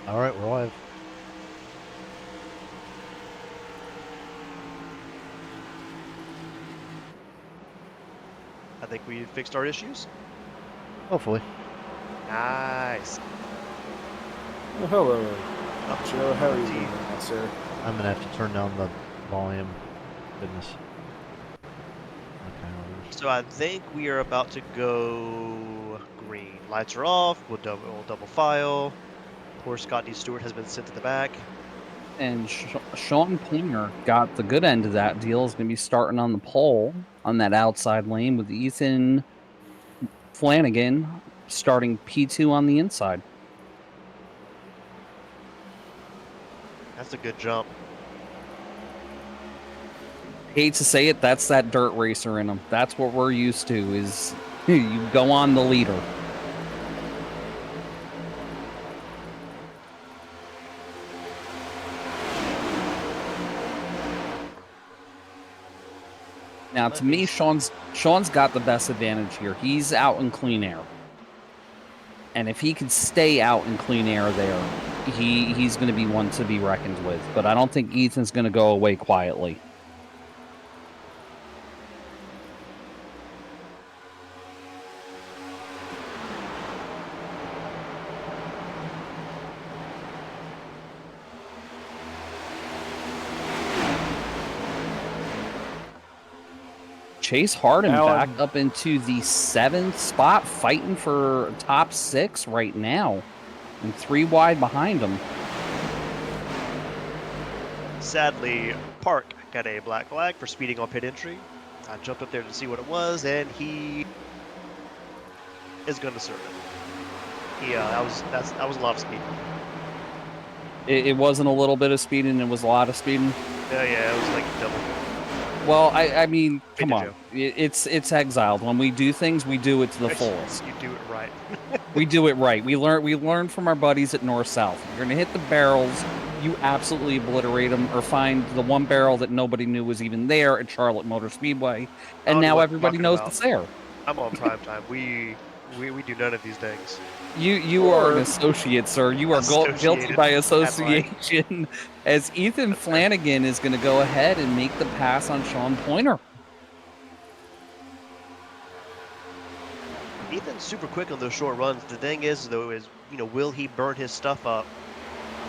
All right, we're live. I think we fixed our issues. Hopefully. Nice. Oh, hello, Up Joe. How are you 14. doing tonight, sir? I'm gonna have to turn down the volume. Goodness. Okay. So I think we are about to go green. Lights are off. We'll double file. Poor Scotty Stewart has been sent to the back. And Sean Pointer got the good end of that deal. Is going to be starting on the pole on that outside lane with Ethan Flanagan starting P2 on the inside. That's a good jump. Hate to say it, that's that dirt racer in him. That's what we're used to. Is you go on the leader. Now, to me, Sean's got the best advantage here. He's out in clean air. And if he can stay out in clean air there, he's going to be one to be reckoned with. But I don't think Ethan's going to go away quietly. Chase Harden back up into the 7th spot, fighting for top 6 right now, and 3 wide behind him. Sadly, Park got a black flag for speeding on pit entry. I jumped up there to see what it was, and he is going to serve it. That was a lot of speed. It wasn't a little bit of speeding; it was a lot of speeding. Yeah, it was like double. Well, I mean, come on. It's exiled. When we do things, we do it to the fullest. You do it right. We do it right. We learn from our buddies at North South. You're gonna hit the barrels, you absolutely obliterate them, or find the one barrel that nobody knew was even there at Charlotte Motor Speedway, and now everybody knows it's there. I'm on prime time. We do none of these things. You are an associate, sir. You are guilty by association. As Ethan Flanagan is going to go ahead and make the pass on Sean Pointer. Ethan's super quick on those short runs. The thing is, though, will he burn his stuff up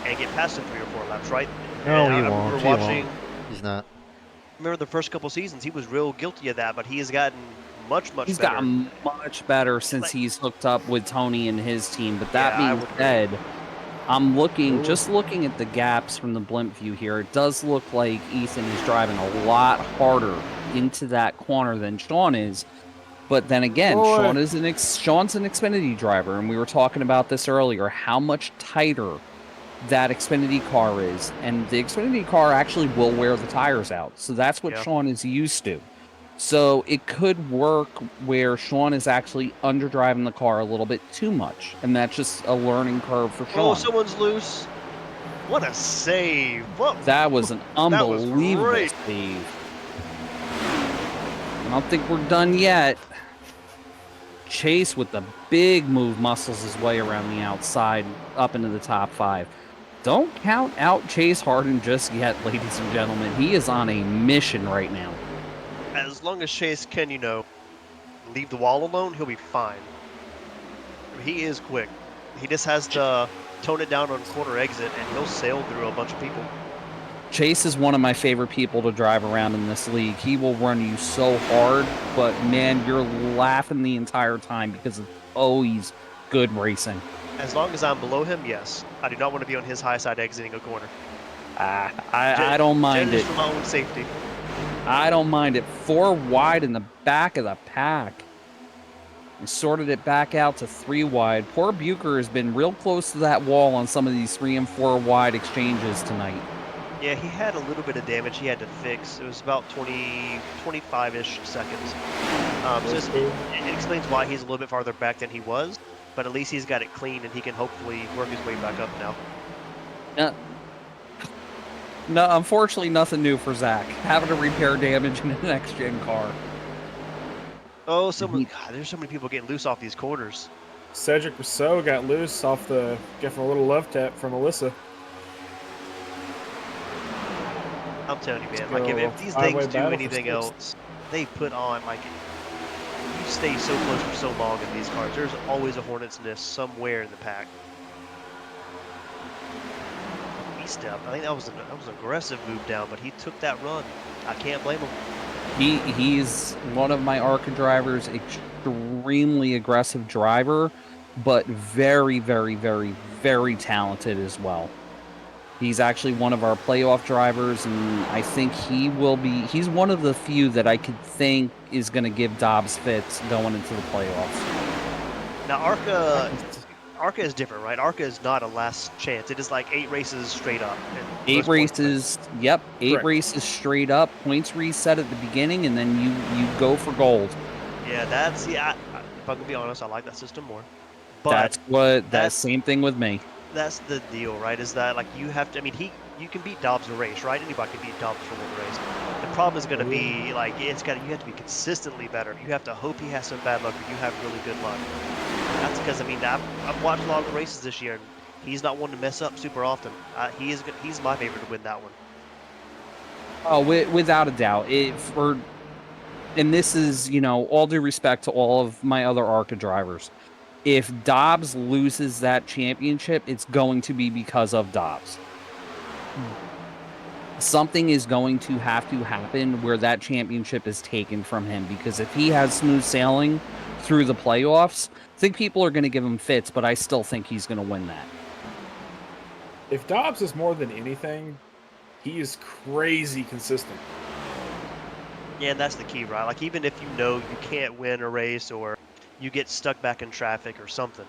and get past in 3 or 4 laps, right? No, he won't. He's not. Remember the first couple seasons, he was real guilty of that, but he has gotten much better. He's gotten much better since he's hooked up with Tony and his team. But that being said, I'm just looking at the gaps from the blimp view here. It does look like Ethan is driving a lot harder into that corner than Sean is. But then again, Sean's an Xfinity driver, and we were talking about this earlier, how much tighter that Xfinity car is. And the Xfinity car actually will wear the tires out. So that's what Sean is used to. So it could work where Sean is actually underdriving the car a little bit too much, and that's just a learning curve for Sean. Oh, someone's loose. What a save. That was an unbelievable save. I don't think we're done yet. Chase with the big move muscles his way around the outside up into the top 5. Don't count out Chase Harden just yet, ladies and gentlemen. He is on a mission right now. As long as Chase can, leave the wall alone, he'll be fine. He is quick. He just has to tone it down on corner exit, and he'll sail through a bunch of people. Chase is one of my favorite people to drive around in this league. He will run you so hard, but man, you're laughing the entire time because he's good racing. As long as I'm below him, yes. I do not want to be on his high side exiting a corner. I don't mind it. For my own safety. I don't mind it. 4 wide in the back of the pack. We sorted it back out to 3 wide. Poor Bucher has been real close to that wall on some of these 3 and 4 wide exchanges tonight. Yeah, he had a little bit of damage he had to fix. It was about 25-ish seconds. So it explains why he's a little bit farther back than he was, but at least he's got it clean and he can hopefully work his way back up now. No, unfortunately, nothing new for Zach. Having to repair damage in the next-gen car. Oh, there's so many people getting loose off these corners. Cedric Rousseau got loose off the getting a little love tap from Alyssa. I'm telling you, man. Like if these things do anything else, they put on like you stay so close for so long in these cars. There's always a hornet's nest somewhere in the pack. Step. I think that was an aggressive move down, but he took that run. I can't blame him. He's one of my ARCA drivers, extremely aggressive driver, but very, very, very, very talented as well. He's actually one of our playoff drivers, and I think he's one of the few that I could think is going to give Dobbs fits going into the playoffs. Now, ARCA is different, right? ARCA is not a last chance. It is like 8 races straight up. 8 races, points. yep. 8 races straight up. Points reset at the beginning, and then you go for gold. Yeah, if I'm gonna be honest, I like that system more. But that's same thing with me. That's the deal, right? Is that like you have to? I mean, you can beat Dobbs in a race, right? Anybody can beat Dobbs for one race. The problem is going to be like you have to be consistently better. You have to hope he has some bad luck, or you have really good luck. That's because I mean I've watched a lot of the races this year, and he's not one to mess up super often. He's my favorite to win that one. Oh, without a doubt. And this is, all due respect to all of my other ARCA drivers. If Dobbs loses that championship, it's going to be because of Dobbs. Something is going to have to happen where that championship is taken from him, because if he has smooth sailing through the playoffs, I think people are going to give him fits, but I still think he's going to win that. If Dobbs is more than anything, he is crazy consistent. Yeah, and that's the key, right? Like even if you can't win a race or you get stuck back in traffic or something,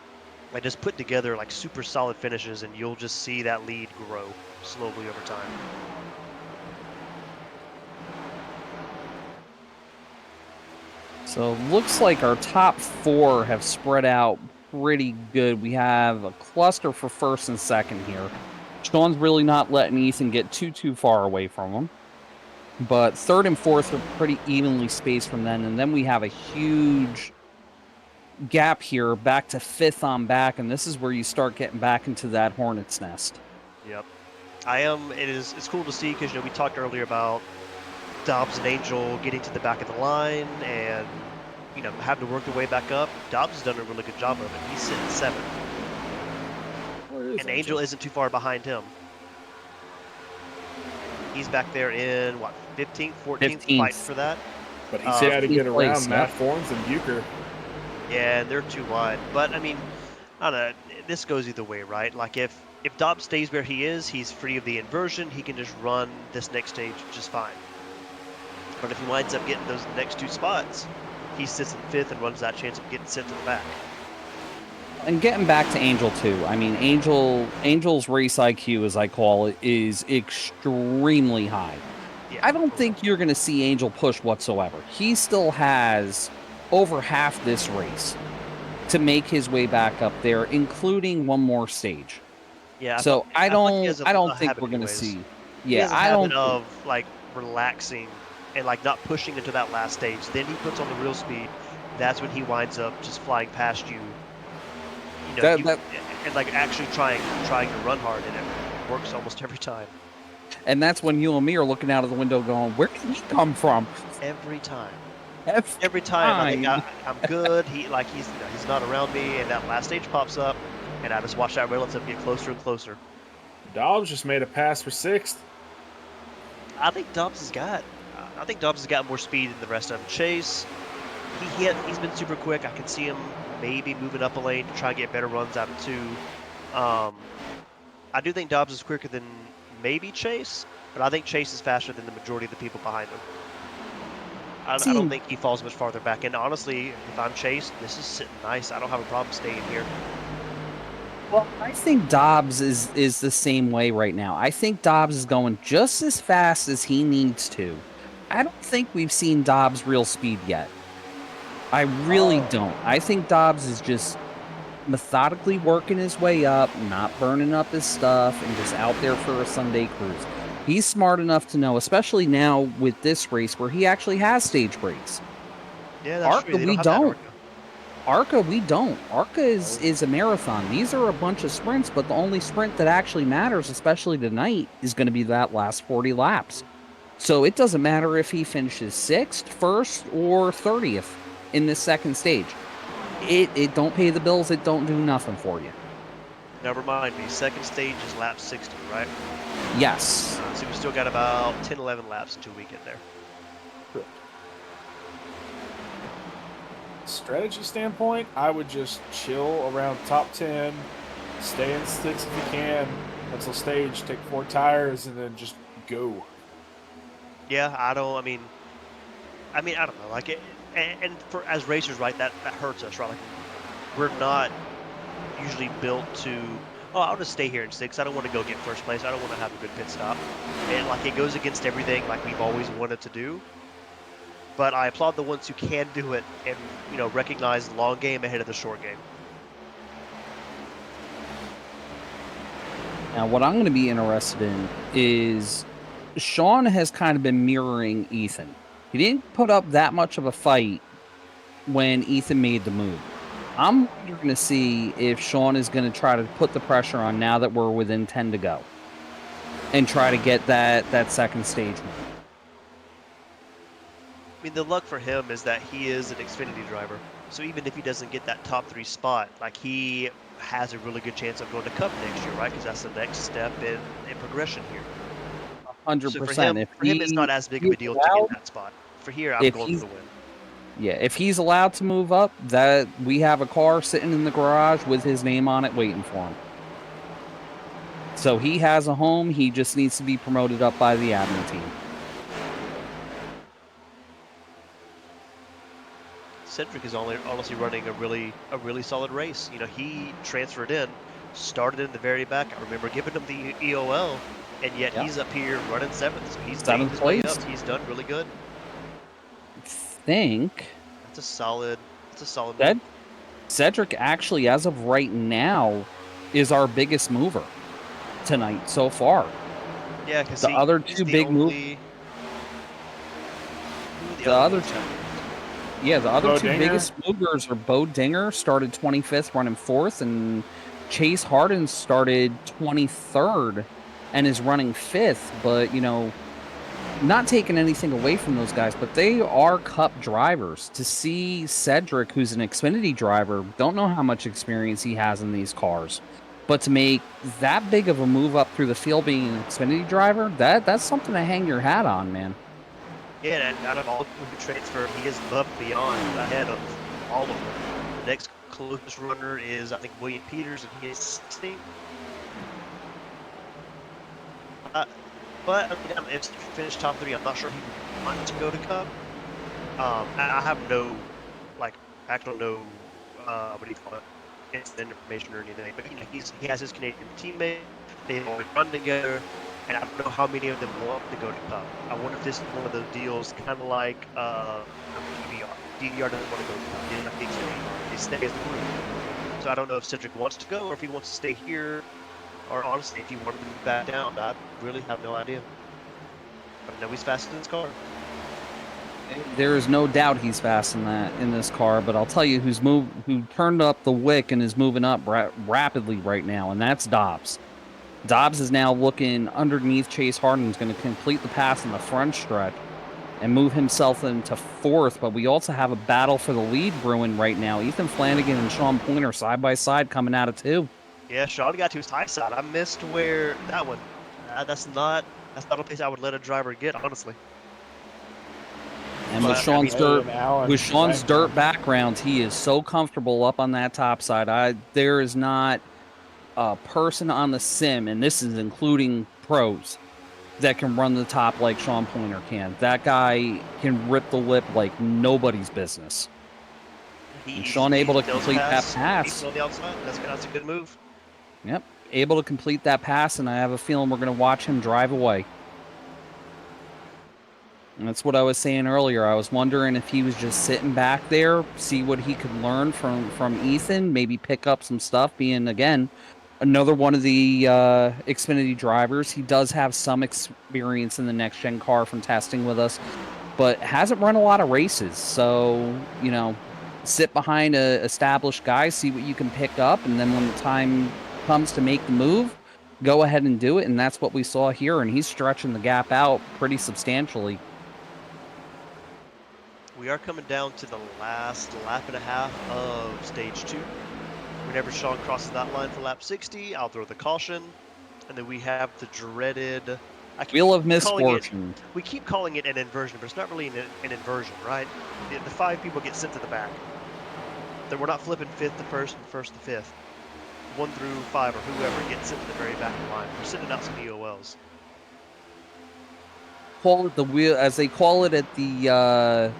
like just put together like super solid finishes and you'll just see that lead grow slowly over time. So looks like our top 4 have spread out pretty good. We have a cluster for first and second here. Sean's really not letting Ethan get too far away from him. But third and fourth are pretty evenly spaced from then. And then we have a huge gap here back to fifth on back. And this is where you start getting back into that hornet's nest. Yep. It's cool to see because, we talked earlier about Dobbs and Angel getting to the back of the line and, having to work their way back up. Dobbs has done a really good job of it. He's sitting 7th. And Angel isn't too far behind him. He's back there in, 15th, 14th, fighting for that. But he's got to get around Matt Forns and Bucher. Yeah, they're too wide. But, I mean, I don't know. This goes either way, right? Like, if Dobbs stays where he is, he's free of the inversion. He can just run this next stage just fine. But if he winds up getting those next 2 spots, he sits in 5th and runs that chance of getting sent to the back. And getting back to Angel too, I mean, Angel's race IQ, as I call it, is extremely high. Yeah, I don't think you're going to see Angel push whatsoever. He still has over half this race to make his way back up there, including one more stage. Yeah. So I don't think we're going to see. Yeah, I don't. Of like relaxing and like not pushing into that last stage. Then he puts on the real speed. That's when he winds up just flying past you. And like actually trying to run hard, and it works almost every time. And that's when you and me are looking out of the window going, where did he come from? Every time. Every time I think I'm good. He's not around me, and that last stage pops up, and I just watch that relative get closer and closer. Dobbs just made a pass for 6th. I think Dobbs has got more speed than the rest of them. Chase, he's been super quick. I can see him maybe moving up a lane to try and get better runs out of 2. I do think Dobbs is quicker than maybe Chase, but I think Chase is faster than the majority of the people behind him. I don't think he falls much farther back. And honestly, if I'm Chase, this is sitting nice. I don't have a problem staying here. Well, I think Dobbs is the same way right now. I think Dobbs is going just as fast as he needs to. I don't think we've seen Dobbs' real speed yet. I really don't. I think Dobbs is just methodically working his way up, not burning up his stuff, and just out there for a Sunday cruise. He's smart enough to know, especially now with this race where he actually has stage breaks. Yeah, that's true. We don't. ARCA, we don't. ARCA is a marathon. These are a bunch of sprints, but the only sprint that actually matters, especially tonight, is going to be that last 40 laps. So it doesn't matter if he finishes 6th, 1st, or 30th in this second stage. It don't pay the bills. It don't do nothing for you. Now remind me, second stage is lap 60, right? Yes. So we still got about 10, 11 laps until we get there. Strategy standpoint, I would just chill around top 10, stay in 6 if you can until stage, take 4 tires, and then just go. Yeah, I don't know, like it, and for as racers, right, that hurts us, right? Like we're not usually built to, oh, I'll just stay here in 6. I don't want to go get first place. I don't want to have a good pit stop, and like it goes against everything like we've always wanted to do. But I applaud the ones who can do it and, you know, recognize the long game ahead of the short game. Now, what I'm going to be interested in is Sean has kind of been mirroring Ethan. He didn't put up that much of a fight when Ethan made the move. I'm wondering to see if Sean is going to try to put the pressure on now that we're within 10 to go and try to get that second stage win. I mean, the luck for him is that he is an Xfinity driver. So even if he doesn't get that top 3 spot, like he has a really good chance of going to Cup next year, right? Because that's the next step in progression here. 100%. So for him, it's not as big of a deal to get that spot. For here, I'm going for the win. Yeah, if he's allowed to move up, that we have a car sitting in the garage with his name on it waiting for him. So he has a home. He just needs to be promoted up by the admin team. Cedric is honestly running a really solid race. You know, he transferred in, started in the very back. I remember giving him the EOL, and yet he's up here running 7th. So he's made his way up. He's done really good. I think that's a solid move. Cedric actually, as of right now, is our biggest mover tonight so far. Yeah, because the other two big moves. The other two. Yeah, the other two biggest movers are Bo Dinger, started 25th, running 4th, and Chase Harden started 23rd and is running 5th. But, you know, not taking anything away from those guys, but they are Cup drivers. To see Cedric, who's an Xfinity driver, don't know how much experience he has in these cars, but to make that big of a move up through the field being an Xfinity driver, that's something to hang your hat on, man. Yeah, and out of all who transferred, he is above and beyond ahead of all of them. The next closest runner is, I think, William Peters, and he is 16th. But if he finished top 3, I'm not sure he wants to go to Cup. I have no, like, actual no, what do you call it, instant information or anything. But you know, he has his Canadian teammate. They always run together. And I don't know how many of them want to go to Cup. I wonder if this is one of those deals, kind of like DVR. DVR doesn't want to go to Cup. They like they stay as the group. So I don't know if Cedric wants to go or if he wants to stay here, or honestly, if he wanted to move back down. I really have no idea. But I know he's fast in his car. There is no doubt he's fast in this car. But I'll tell you who turned up the wick and is moving up rapidly right now, and that's Dobbs. Dobbs is now looking underneath Chase Harden. He's going to complete the pass in the front stretch and move himself into 4th. But we also have a battle for the lead brewing right now. Ethan Flanagan and Sean Pointer side by side coming out of 2. Yeah, Sean got to his high side. I missed where that one. That's not a place I would let a driver get, honestly. And with Sean's dirt background, he is so comfortable up on that top side. There is not a person on the sim, and this is including pros, that can run the top like Sean Pointer can. That guy can rip the lip like nobody's business. Sean able to complete that pass. On the outside. That's a good move. Yep, able to complete that pass, and I have a feeling we're going to watch him drive away. And that's what I was saying earlier. I was wondering if he was just sitting back there, see what he could learn from Ethan, maybe pick up some stuff, being, again, another one of the Xfinity drivers. He does have some experience in the next-gen car from testing with us, but hasn't run a lot of races. So, you know, sit behind a established guy, see what you can pick up, and then when the time comes to make the move, go ahead and do it. And that's what we saw here. And he's stretching the gap out pretty substantially. We are coming down to the last lap and a half of stage 2. Whenever Sean crosses that line for lap 60, I'll throw the caution. And then we have the dreaded Wheel of Misfortune. We keep calling it an inversion, but it's not really an inversion, right? The 5 people get sent to the back. That we're not flipping 5th to 1st and 1st to 5th. 1 through 5 or whoever gets sent to the very back of the line. We're sending out some EOLs. Call it the wheel, as they call it at the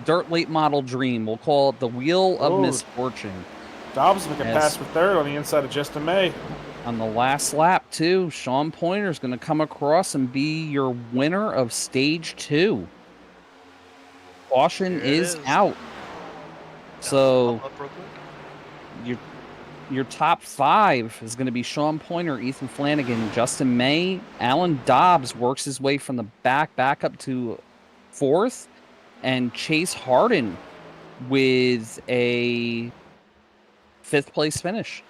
dirt late model dream. We'll call it the Wheel of Misfortune. Dobbs making a pass for 3rd on the inside of Justin May. On the last lap, too, Sean Pointer is going to come across and be your winner of stage 2. Caution is out. So your top 5 is going to be Sean Pointer, Ethan Flanagan, Justin May. Alan Dobbs works his way from the back up to 4th. And Chase Harden with a 5th place finish.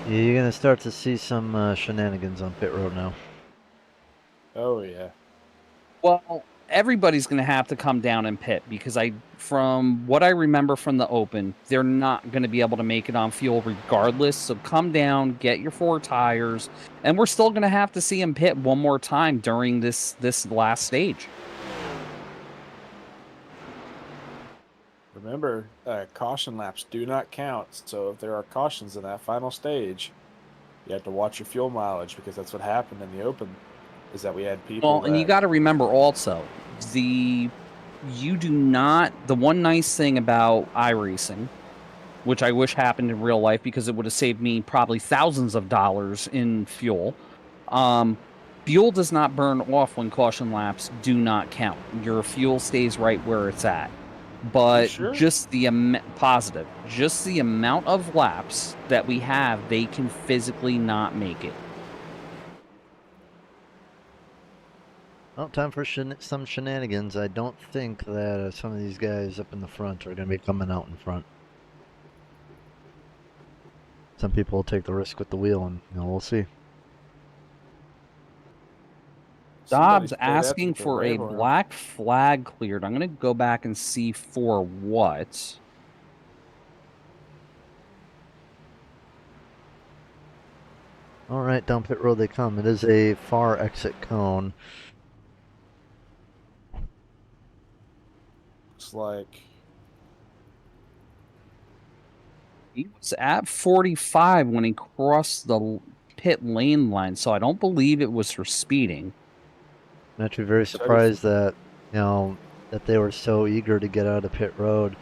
Yeah, you're going to start to see some shenanigans on pit road now. Oh, yeah. Well, everybody's going to have to come down and pit because from what I remember from the Open, they're not going to be able to make it on fuel regardless. So come down, get your 4 tires, and we're still going to have to see them pit one more time during this last stage. Remember, caution laps do not count. So if there are cautions in that final stage, you have to watch your fuel mileage because that's what happened in the Open. Is that we had people. Well, and you got to remember also the one nice thing about iRacing, which I wish happened in real life because it would have saved me probably thousands of dollars in fuel. Fuel does not burn off when caution laps do not count. Your fuel stays right where it's at. But just the amount of laps that we have, they can physically not make it. Well, time for some shenanigans. I don't think that some of these guys up in the front are going to be coming out in front. Some people will take the risk with the wheel, and we'll see. Dobbs asking for a black flag cleared. I'm going to go back and see for what. All right, down pit road they come. It is a far exit cone. Looks like he was at 45 when he crossed the pit lane line, so I don't believe it was for speeding. I'm actually very surprised that that they were so eager to get out of pit road.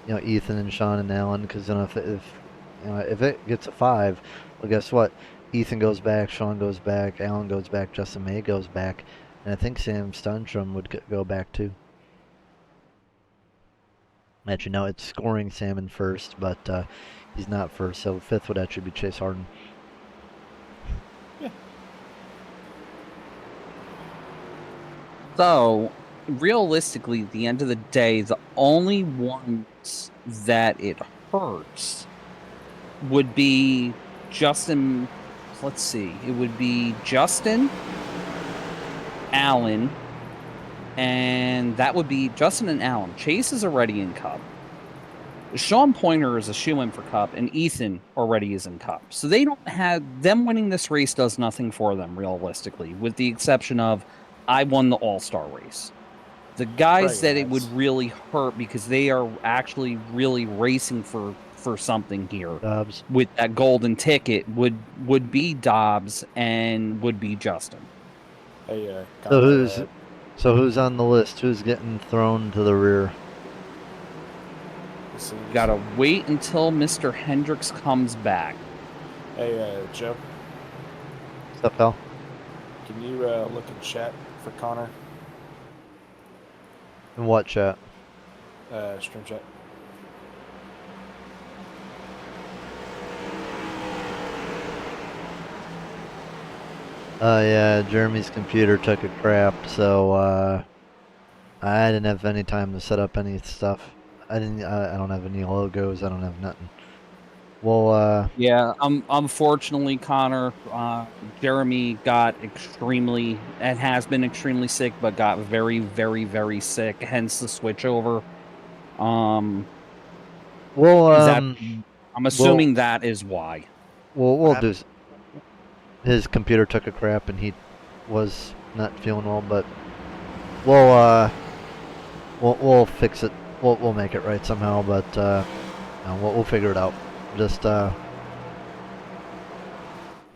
Ethan and Sean and Alan, because if it gets a 5, well, guess what? Ethan goes back, Sean goes back, Alan goes back, Justin May goes back, and I think Sam Stunstrom would go back too. Actually, no, it's scoring Sam in first, but he's not first, so 5th would actually be Chase Harden. Yeah. So, realistically, at the end of the day, the only ones that it hurts would be Justin. Let's see. It would be Justin, Allen, and that would be Justin and Allen. Chase is already in Cup. Sean Pointer is a shoo-in for Cup, and Ethan already is in Cup. So they don't have them winning this race does nothing for them realistically, with the exception of I won the All-Star race. The guys that it would really hurt because they are actually really racing for something here. Dobbs. With that golden ticket would be Dobbs and would be Justin. Hey, so who's on the list? Who's getting thrown to the rear? Gotta wait until Mr. Hendricks comes back. Hey, Joe. What's up, pal? Can you look in chat for Connor? In what chat? Stream chat. Yeah, Jeremy's computer took a crap, so I didn't have any time to set up any stuff. I didn't. I don't have any logos. I don't have nothing. Well, yeah. Unfortunately, Connor, Jeremy got extremely and has been extremely sick, but got very, very, very sick. Hence the switch over. well, That I'm well, assuming that is why. we'll do. His computer took a crap and he was not feeling well, but we'll we'll fix it. We'll make it right somehow, but no, we'll figure it out. Just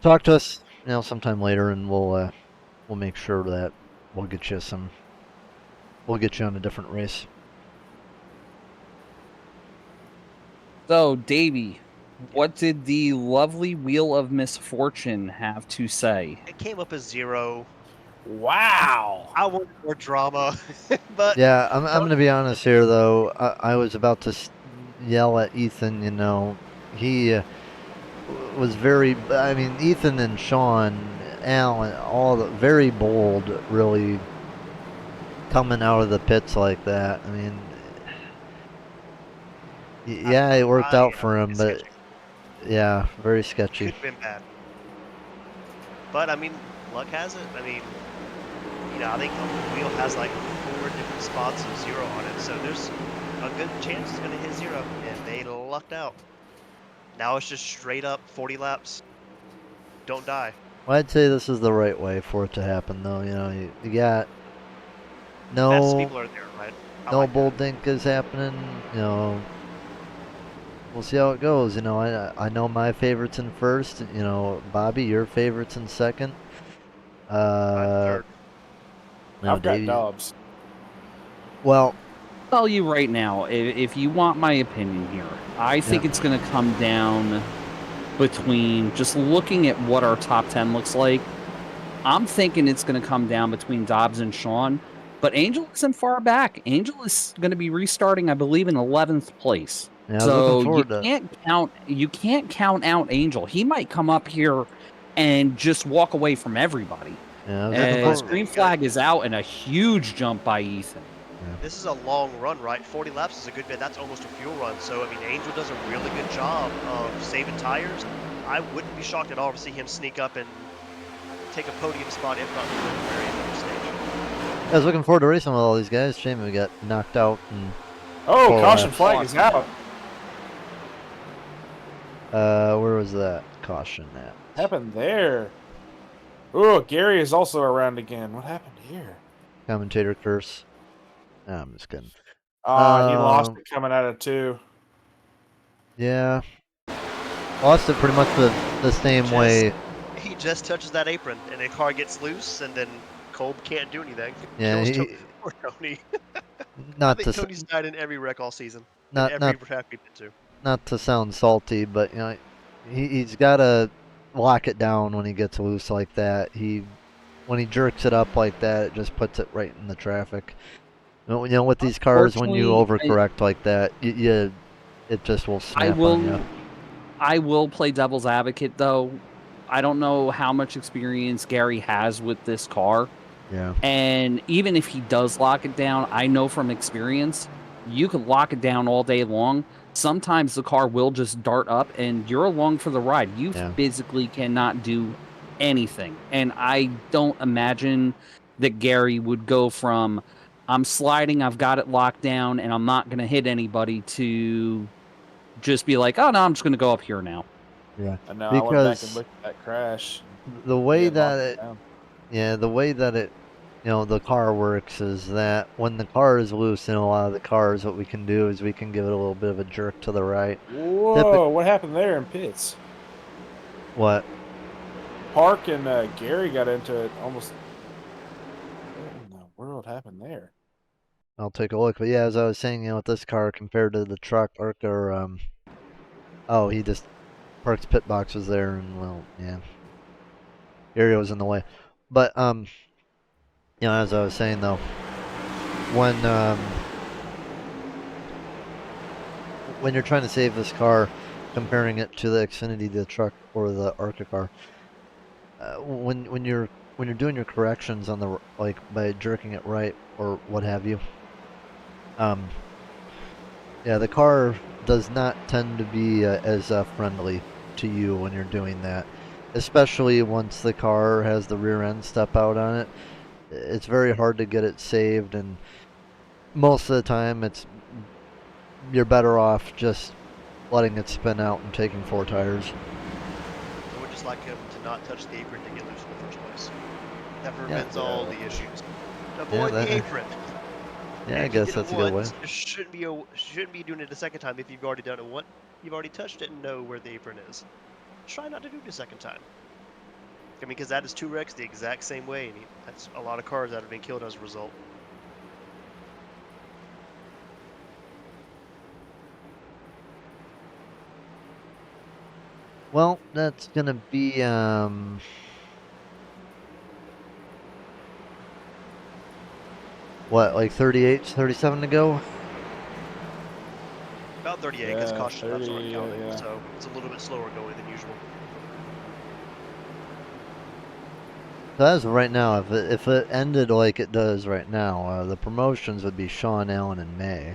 talk to us, sometime later, and we'll make sure that we'll get you some. We'll get you on a different race. So, Davey, what did the lovely Wheel of Misfortune have to say? It came up as 0. Wow. I wanted more drama, but Yeah, I'm gonna be honest here though. I was about to yell at Ethan. He was very. I mean, Ethan and Sean, Alan, all very bold, really coming out of the pits like that. I mean, yeah, it worked out for him, but yeah, very sketchy. Could have been bad. But I mean, luck has it. I mean, I think the wheel has like 4 different spots of 0 on it, so there's a good chance it's going to hit 0, and they lucked out. Now it's just straight up 40 laps. Don't die. Well, I'd say this is the right way for it to happen, though. You got Fastest no people are there, right? no bold dink is happening. We'll see how it goes. I know my favorites in first. Bobby, your favorites in second. Third. I've got Dobbs. Well, I'll tell you right now, if you want my opinion here, I think it's going to come down between just looking at what our top 10 looks like. I'm thinking it's going to come down between Dobbs and Sean, but Angel isn't far back. Angel is going to be restarting, I believe, in 11th place. Yeah, I was so looking forward to you can't count out Angel. He might come up here and just walk away from everybody. Yeah, I was looking forward. Green flag is out and a huge jump by Ethan. Yeah. This is a long run, right? 40 laps is a good bit. That's almost a fuel run. So, I mean, Angel does a really good job of saving tires. I wouldn't be shocked at all to see him sneak up and take a podium spot, if not the very end of the stage. I was looking forward to racing with all these guys. Shame we got knocked out. Caution flag is out. Where was that caution at? What happened there? Oh, Gary is also around again. What happened here? Commentator curse. No, I'm just kidding. He lost it coming out of 2. Yeah. Lost it pretty much the same way. He just touches that apron, and the car gets loose, and then Kolb can't do anything. Yeah, Poor Tony. Not I think Tony's died in every wreck all season. Every track we've been to. Not to sound salty, but he's got to lock it down when he gets loose like that. When he jerks it up like that, it just puts it right in the traffic. With these cars, when you overcorrect like that, it just will snap on you. I will play devil's advocate, though. I don't know how much experience Gary has with this car. Yeah. And even if he does lock it down, I know from experience, you can lock it down all day long. Sometimes the car will just dart up, and you're along for the ride. You physically cannot do anything. And I don't imagine that Gary would go from, I'm sliding, I've got it locked down, and I'm not going to hit anybody, to just be like, oh, no, I'm just going to go up here now. Yeah. I know. I went back and looked at that crash. The way that the car works is that when the car is loose in a lot of the cars, what we can do is we can give it a little bit of a jerk to the right. Whoa, what happened there in pits? What? Park and Gary got into it almost. What in the world happened there? I'll take a look. But yeah, as I was saying, with this car compared to the truck, he just Park's pit box was there, and Gary was in the way. But as I was saying though, when you're trying to save this car, comparing it to the Xfinity, the truck, or the ARCA car, when you're doing your corrections on by jerking it right or what have you, Yeah, the car does not tend to be as friendly to you when you're doing that, especially once the car has the rear end step out on it. It's very hard to get it saved, and most of the time, you're better off just letting it spin out and taking 4 tires. I would just like him to not touch the apron to get loose in the first place. That prevents all the issues. Avoid the apron. Yeah, and I if you guess did that's it a good once, way. you shouldn't be doing it a second time if you've already done it once. You've already touched it and know where the apron is. Try not to do it a second time. I mean, because that is 2 wrecks the exact same way, and that's a lot of cars that have been killed as a result. Well, that's gonna be what, like 38, 37 to go? About 38, because caution 30, laps aren't counting, yeah. so it's a little bit slower going than usual. So as of right now, if it ended like it does right now, the promotions would be Sean Allen and May.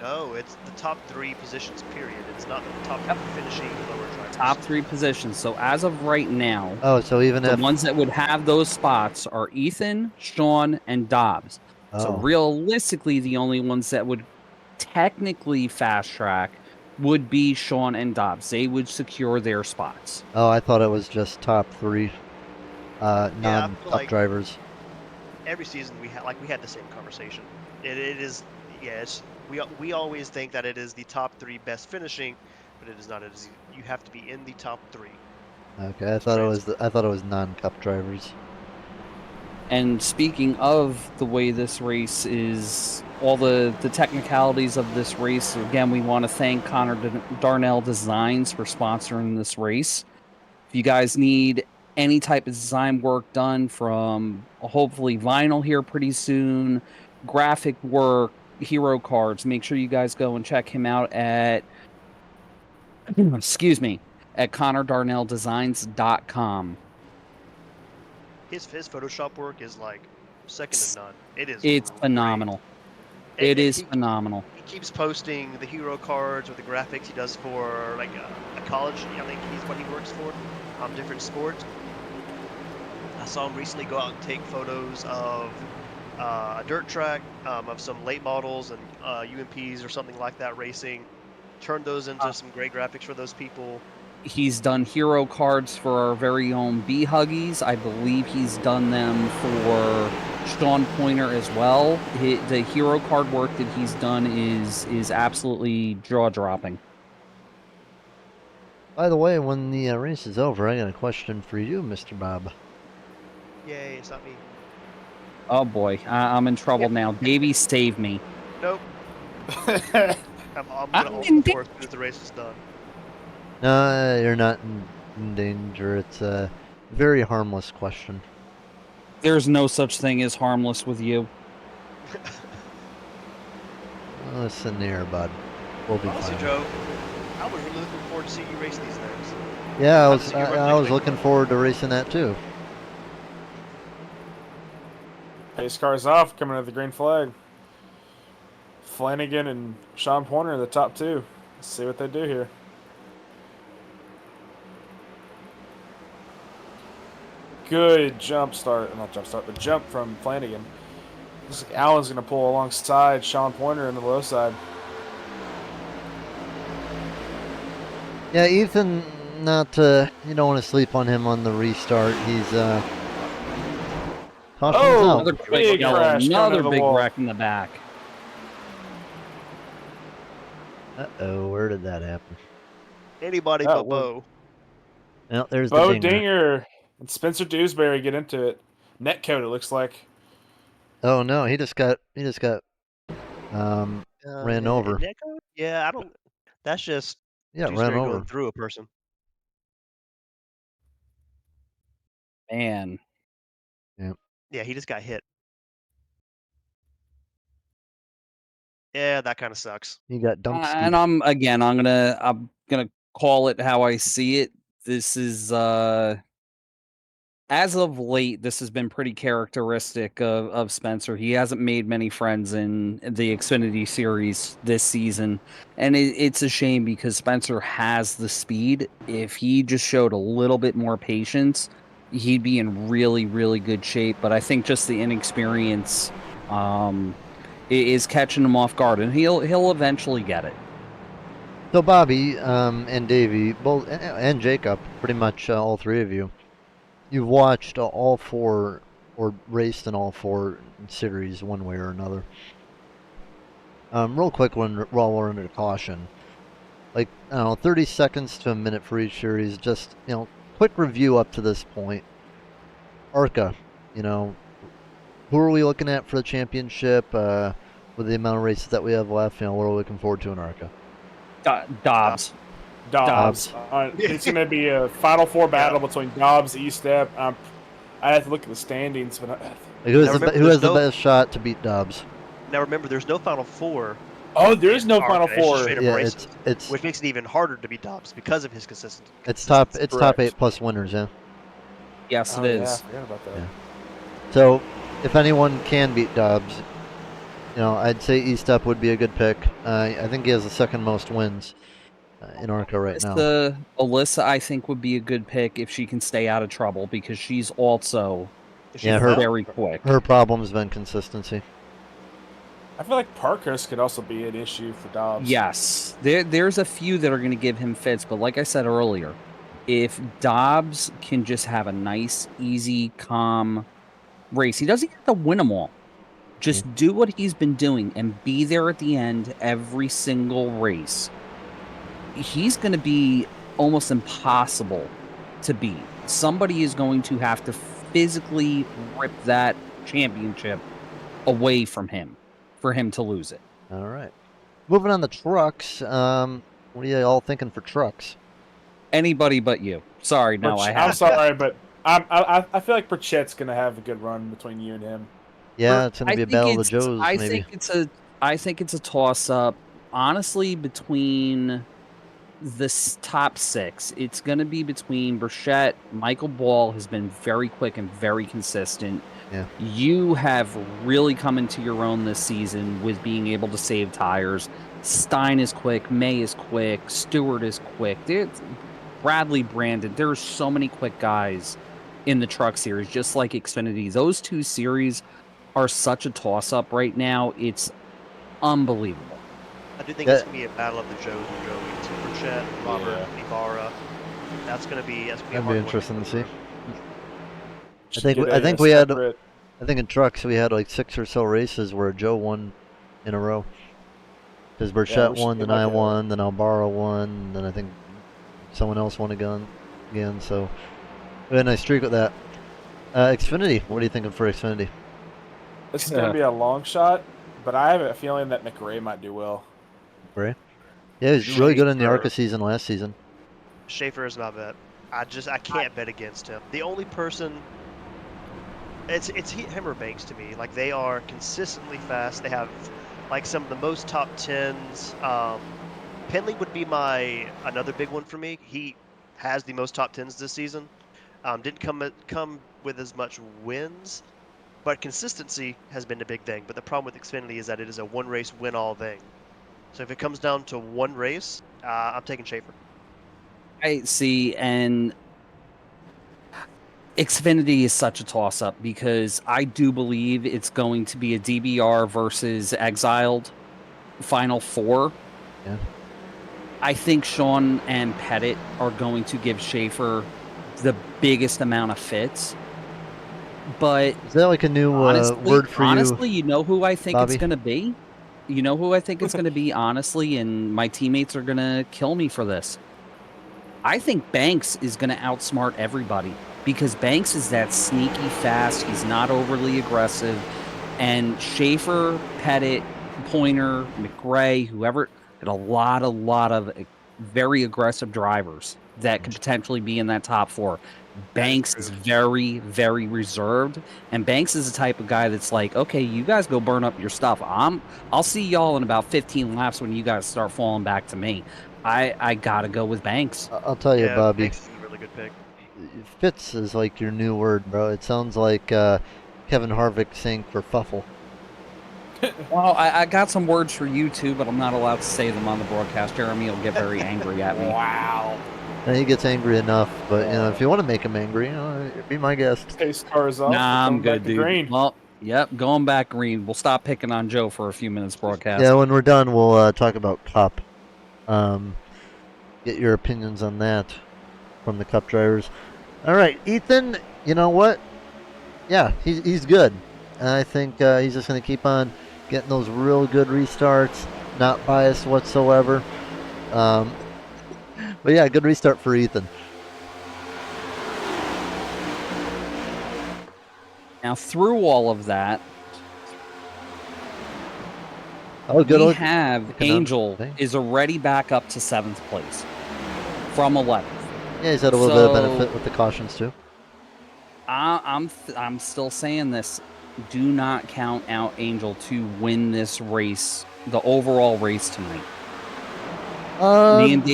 No, it's the top 3 positions, period. It's not the top 3 finishing lower drivers. Top 3 positions. So as of right now, so even the if ones that would have those spots are Ethan, Sean, and Dobbs. So realistically, the only ones that would technically fast track would be Sean and Dobbs. They would secure their spots. Oh, I thought it was just top 3 non-cup like drivers. Every season we had the same conversation. It is yes. We always think that it is the top 3 best finishing, but it is not. It is you have to be in the top 3. Okay, I thought it was non-cup drivers. And speaking of the way this race is, all the technicalities of this race, again, we want to thank Connor Darnell Designs for sponsoring this race. If you guys need any type of design work done, from hopefully vinyl here pretty soon, graphic work, hero cards, make sure you guys go and check him out at excuse me, at ConnorDarnellDesigns.com. His Photoshop work is like second to none. It's phenomenal. It is phenomenal. He keeps posting the hero cards with the graphics he does for like a college. I think he's what he works for. Different sports. I saw him recently go out and take photos of a dirt track, of some late models and UMPs or something like that racing. Turn those into some great graphics for those people. He's done hero cards for our very own Bee Huggies. I believe he's done them for Sean Pointer as well. The hero card work that he's done is absolutely jaw-dropping. By the way, when the race is over, I got a question for you, Mr. Bob. Yay, it's not me. Oh boy, I'm in trouble now. Davey, save me. Nope. I'm gonna ult before as soon as the race is done. No, you're not in danger. It's a very harmless question. There's no such thing as harmless with you. Listen here, bud. We'll be Honestly, fine. Joe, I was really looking forward to seeing you race these things. Yeah, I was looking forward to racing that too. Pace cars off, coming to the green flag. Flanagan and Sean Pointer in the top 2. Let's see what they do here. Good jump start. Not jump start, but jump from Flanagan. Looks like Allen's going to pull alongside Sean Pointer in the low side. Yeah, Ethan, you don't want to sleep on him on the restart. He's another big crash, another big wreck in the back. Uh-oh, where did that happen? Anybody but Bo. Well, there's Bo the Dinger and Spencer Dewsbury get into it. Netcode, it looks like. Oh no, he just got ran over. Yeah, I don't. That's just ran over. going through a person. Man. Yeah. Yeah, he just got hit. Yeah, that kind of sucks. He got dumped. And I'm gonna call it how I see it. This is as of late, this has been pretty characteristic of Spencer. He hasn't made many friends in the Xfinity series this season. And it's a shame because Spencer has the speed. If he just showed a little bit more patience, he'd be in really, really good shape. But I think just the inexperience is catching him off guard, and he'll eventually get it. So Bobby and Davey, both, and Jacob, pretty much all three of you, you've watched all four or raced in all four series one way or another. Real quick while we're under caution, like, I don't know, 30 seconds to a minute for each series. Just, quick review up to this point. ARCA, who are we looking at for the championship? With the amount of races that we have left, what are we looking forward to in ARCA? Dobbs. It's going to be a Final Four battle between Dobbs, E-Step. I have to look at the standings, but who has the best shot to beat Dobbs? Now remember, there's no Final Four. Oh, there is no Final Four. Which makes it even harder to beat Dobbs because of his consistency. It's top 8 plus winners, yeah. Yes, it is. Yeah, I forgot about that. Yeah. So, if anyone can beat Dobbs, I'd say E-Step would be a good pick. I think he has the second most wins in ARCA right now. Alyssa, I think, would be a good pick if she can stay out of trouble because she's also very quick. Her problem has been consistency. I feel like Parkhurst could also be an issue for Dobbs. Yes. There's a few that are going to give him fits, but like I said earlier, if Dobbs can just have a nice, easy, calm race, he doesn't have to win them all. Just do what he's been doing and be there at the end every single race. He's going to be almost impossible to beat. Somebody is going to have to physically rip that championship away from him for him to lose it. All right. Moving on to trucks. What are you all thinking for trucks? Anybody but you. Sorry, no, I'm sorry, but I feel like Burchett's going to have a good run between you and him. Yeah, it's going to be a battle of the Joes, I maybe. think it's a toss-up. Honestly, between the top 6, it's going to be between Burchett. Michael Ball has been very quick and very consistent. Yeah. You have really come into your own this season with being able to save tires. Stein is quick. May is quick. Stewart is quick. Bradley, Brandon. There's so many quick guys in the truck series, just like Xfinity. Those two series are such a toss-up right now. It's unbelievable. I do think it's going to be a battle of the Joes and Joey. Burchett, Robert, Ibarra. That's going to be a hard one. Interesting to see. I think in trucks we had like 6 or so races where Joe won in a row. Because Burchett won, then I won, then Albara won, then I think someone else won again. So we had a nice streak with that. Xfinity, what are you thinking for Xfinity? It's going to be a long shot, but I have a feeling that McRae might do well. McRae? Yeah, he's really good in the ARCA season last season. Schaefer is my bet. I can't bet against him. The only person, it's him or Banks to me. Like, they are consistently fast. They have like some of the most top 10s. Penley would be another big one for me. He has the most top 10s this season. Didn't come with as much wins, but consistency has been a big thing. But the problem with Xfinity is that it is a one race win all thing. So if it comes down to one race, I'm taking Schaefer. I see, and Xfinity is such a toss-up because I do believe it's going to be a DBR versus Exiled Final Four. Yeah. I think Sean and Pettit are going to give Schaefer the biggest amount of fits. But is that like a new word for you? Honestly, you know who I think Bobby? It's going to be? You know who I think it's going to be, honestly, and my teammates are going to kill me for this. I think Banks is going to outsmart everybody because Banks is that sneaky fast. He's not overly aggressive. And Schaefer, Pettit, Pointer, McRae, whoever, and a lot of very aggressive drivers that could potentially be in that top 4. Banks is very, very reserved, and Banks is the type of guy that's like, okay, you guys go burn up your stuff. I'll see y'all in about 15 laps when you guys start falling back to me. I gotta go with Banks. I'll tell you, Bobby. Banks is a really good pick. fits is like your new word, bro. It sounds like Kevin Harvick saying kerfuffle. Well, I got some words for you too, but I'm not allowed to say them on the broadcast. Jeremy will get very angry at me. Wow. And he gets angry enough, but you know, if you want to make him angry, you know, be my guest. Pace cars off. Nah, I'm Coming back good, to dude. green. Well, yep, going back green. We'll stop picking on Joe for a few minutes broadcast. Yeah, when we're done, we'll talk about Cup. Get your opinions on that from the Cup drivers. All right, Ethan. You know what? Yeah, he's good. And I think he's just going to keep on getting those real good restarts. Not biased whatsoever. But yeah, good restart for Ethan. Now, through all of that, we have Angel is already back up to 7th place from 11th. Yeah, he's had a little bit of benefit with the cautions too. I'm still saying this. Do not count out Angel to win this race, the overall race tonight. Me and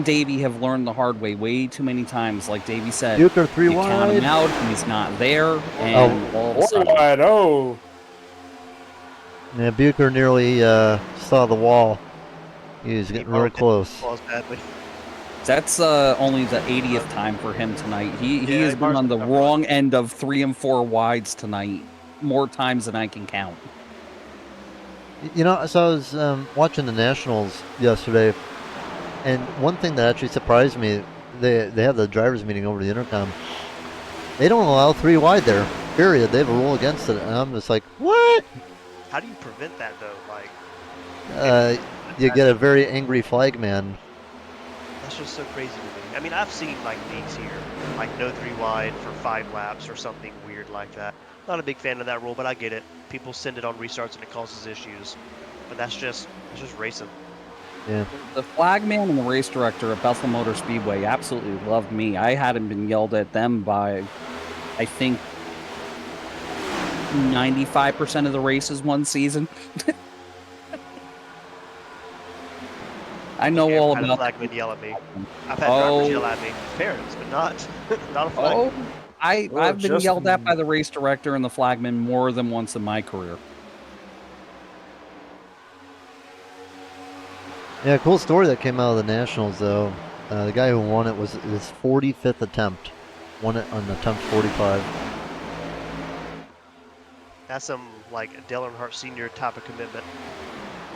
Davey have learned the hard way too many times. Like Davey said, Bucher 3 you wide. count him out, he's not there, and all of a sudden, wide. Oh. Yeah, Bucher nearly saw the wall. He was getting real close. That's only the 80th time for him tonight. He has been on the wrong end of 3 and 4 wides tonight, more times than I can count. You know, so I was watching the Nationals yesterday, and one thing that actually surprised me, they have the drivers meeting over the intercom. They don't allow 3 wide there, period. They have a rule against it, and I'm just like, what? How do you prevent that, though? Like, you get a very angry flagman. That's just so crazy to me. I mean, I've seen like leagues here, like no 3 wide for 5 laps or something weird like that. Not a big fan of that rule, but I get it. People send it on restarts and it causes issues. But that's just racing. Yeah. The flagman and the race director at Bethel Motor Speedway absolutely loved me. I hadn't been yelled at them by, I think, 95% of the races one season. I know all about. I've had a flagman yell at me. I've had drivers yell at me. Parents, but not a flagman. I've been yelled at by the race director and the flagman more than once in my career. Yeah, cool story that came out of the Nationals, though. The guy who won it was his 45th attempt. Won it on attempt 45. That's some, like, Dale Earnhardt Sr. type of commitment.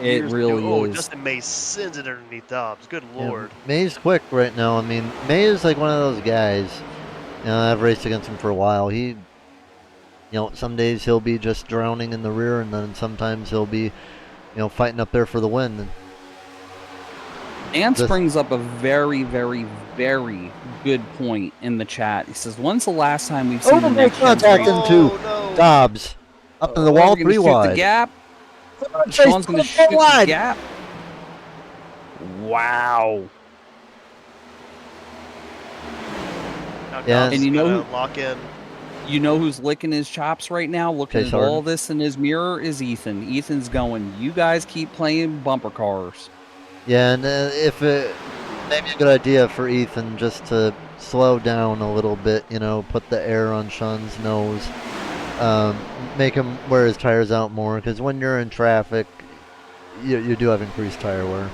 It really is. Justin May sends it underneath Dobbs. Good Lord. Yeah, May's quick right now. I mean, May is like one of those guys. You know, I've raced against him for a while. He, you know, some days he'll be just drowning in the rear, and then sometimes he'll be, you know, fighting up there for the win. Ants brings up a very, very, very good point in the chat. He says, "When's the last time we've seen the next contact into Dobbs up in the wall 3 wide? The gap. Sean's going to shoot the gap. Wow. Yeah, and you know lock in. You know who's licking his chops right now, looking at all this in his mirror, is Ethan. Ethan's going, you guys keep playing bumper cars. Yeah, and if it maybe a good idea for Ethan just to slow down a little bit, you know, put the air on Sean's nose, make him wear his tires out more, because when you're in traffic, you do have increased tire wear.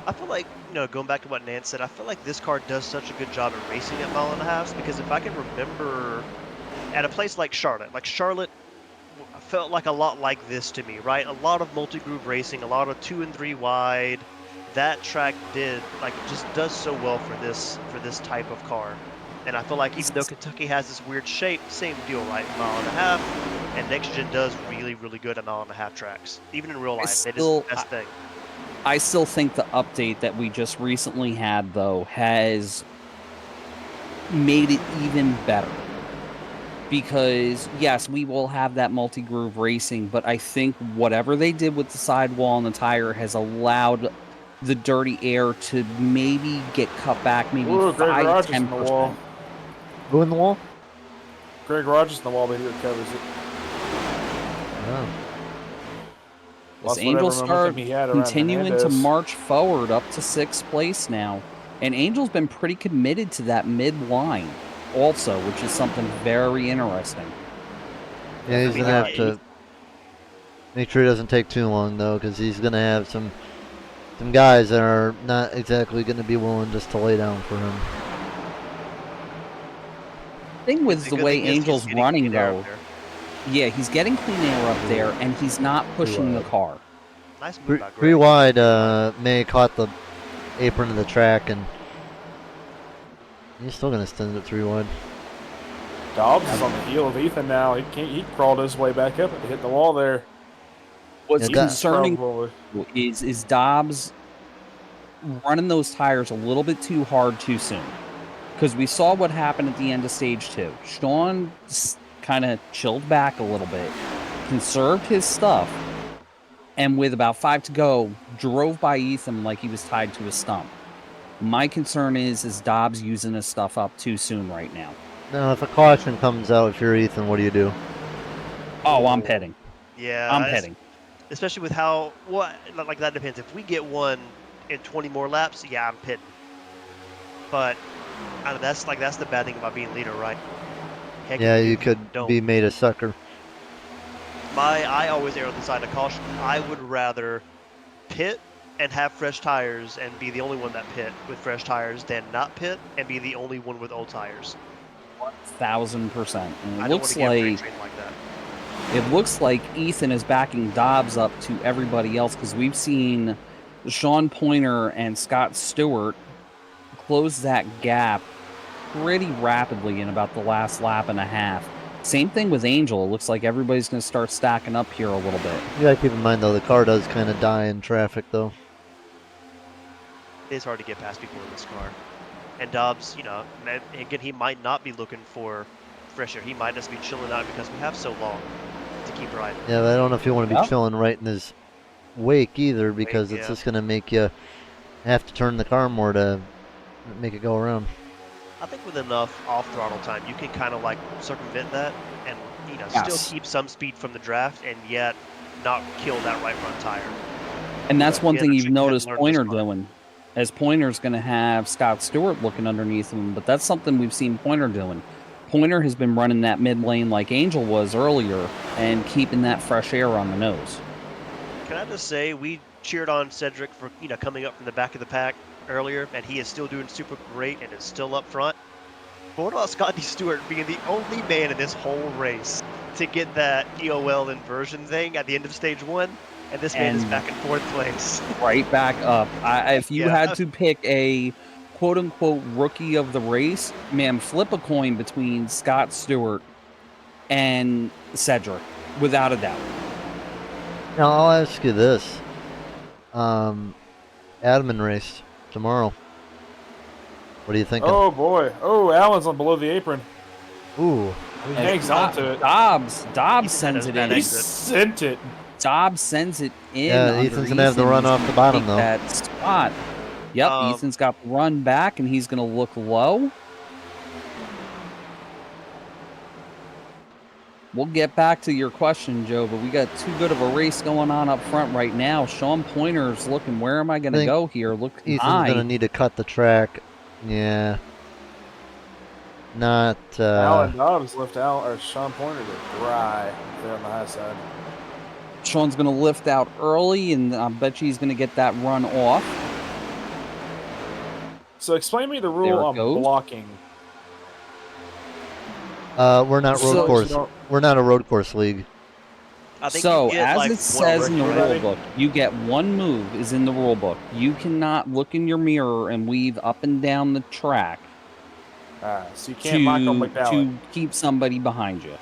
I feel like, you know, going back to what Nance said, I feel like this car does such a good job at racing at 1.5 miles, because if I can remember at a place like Charlotte felt like a lot like this to me, right? A lot of multi-groove racing, a lot of 2 and 3 wide. That track just does so well for this type of car. And I feel like even though Kentucky has this weird shape, same deal, right? 1.5 miles, and Next Gen does really, really good at 1.5 mile tracks. Even in real life, it is the best thing. I still think the update that we just recently had, though, has made it even better. Because, yes, we will have that multi-groove racing, but I think whatever they did with the sidewall and the tire has allowed the dirty air to maybe get cut back maybe 5-10%. Who in the wall? Greg Rogers in the wall, but he recovers it. Oh. This Angel start continuing to march forward up to 6th place now. And Angel's been pretty committed to that mid line also, which is something very interesting. Yeah, he's going to have to make sure it doesn't take too long, though, because he's going to have some guys that are not exactly going to be willing just to lay down for him. Thing with the way Angel's running, though, yeah, he's getting clean air up there, and he's not pushing the car. Nice move by Greg. Pretty wide, May caught the apron of the track, and he's still going to extend it 3 wide. Dobbs is on the heel of Ethan now. He crawled his way back up and hit the wall there. What's concerning is Dobbs running those tires a little bit too hard too soon. Because we saw what happened at the end of stage 2. Sean kind of chilled back a little bit, conserved his stuff, and with about 5 to go, drove by Ethan like he was tied to a stump. My concern is Dobbs using his stuff up too soon right now. Now, if a caution comes out, if you're Ethan, what do you do? Oh, I'm pitting. Yeah, I'm pitting. Especially with how like that depends. If we get one in 20 more laps, yeah, I'm pitting. But I don't know, that's the bad thing about being leader, right? Heck, yeah, you could be made a sucker. I always err on the side of caution. I would rather pit and have fresh tires and be the only one that pit with fresh tires than not pit and be the only one with old tires. 1,000%. It looks like that. It looks like Ethan is backing Dobbs up to everybody else because we've seen Sean Pointer and Scott Stewart close that gap pretty rapidly in about the last lap and a half. Same thing with Angel. It looks like everybody's going to start stacking up here a little bit. You gotta keep in mind, though, the car does kind of die in traffic, though. It's hard to get past people in this car. And Dobbs, again, he might not be looking for fresh air. He might just be chilling out because we have so long to keep riding. Yeah, but I don't know if you want to be chilling right in his wake either, because it's just going to make you have to turn the car more to make it go around. I think with enough off-throttle time, you can kind of like circumvent that and still keep some speed from the draft and yet not kill that right front tire. And that's one thing you've noticed Pointer doing. As Pointer's going to have Scott Stewart looking underneath him, but that's something we've seen Pointer doing. Pointer has been running that mid lane like Angel was earlier and keeping that fresh air on the nose. Can I just say, we cheered on Cedric for coming up from the back of the pack earlier, and he is still doing super great and is still up front. But what about Scotty Stewart being the only man in this whole race to get that EOL inversion thing at the end of stage 1? And this man is back in 4th place. Right back up. If you had to pick a quote-unquote rookie of the race, man, flip a coin between Scott Stewart and Cedric, without a doubt. Now, I'll ask you this. Admin race tomorrow. What are you thinking? Oh, boy. Oh, Allen's on below the apron. Ooh. He hangs on to it. Dobbs sends it in. He sent it. Dobbs sends it in. Yeah, Ethan's going to have the run off the bottom, though. That spot. Yep, Ethan's got the run back, and he's going to look low. We'll get back to your question, Joe, but we got too good of a race going on up front right now. Sean Pointer's looking, where am I going to go here? Look, Ethan's going to need to cut the track. Yeah. Not... Alan Dobbs left out, or Sean Pointer to dry there on the high side. Sean's going to lift out early, and I bet you he's going to get that run off. So explain me the rule on blocking. We're not road course. We're not a road course league. So, as it says in the rule book, you get one move is in the rule book. You cannot look in your mirror and weave up and down the track. So you can't Michael McDowell to keep somebody behind you.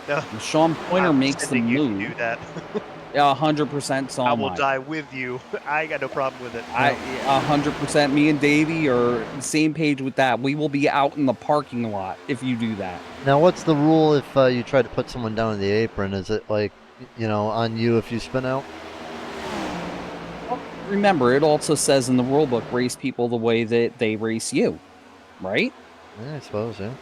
No. Sean Pointer makes the move. You do that. 100% so I will die with you. I ain't got no problem with it. 100%. Me and Davey are the same page with that. We will be out in the parking lot if you do that. Now, what's the rule if you try to put someone down in the apron? Is it like, on you if you spin out? Well, remember, it also says in the rule book, race people the way that they race you, right? Yeah, I suppose, yeah.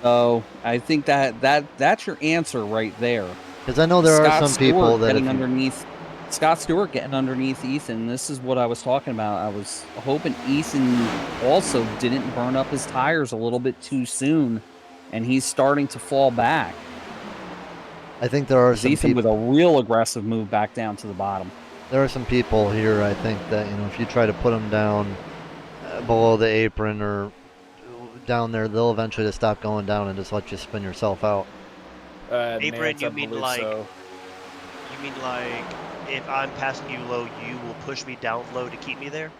So I think that's your answer right there. Because I know there are some people that getting underneath Scott Stewart getting underneath Ethan. This is what I was talking about. I was hoping Ethan also didn't burn up his tires a little bit too soon, and he's starting to fall back. I think there are some Ethan people with a real aggressive move back down to the bottom. There are some people here, I think, that, if you try to put them down below the apron or down there, they'll eventually just stop going down and just let you spin yourself out. Apron, you mean like so. you mean like if I'm passing you low, you will push me down low to keep me there?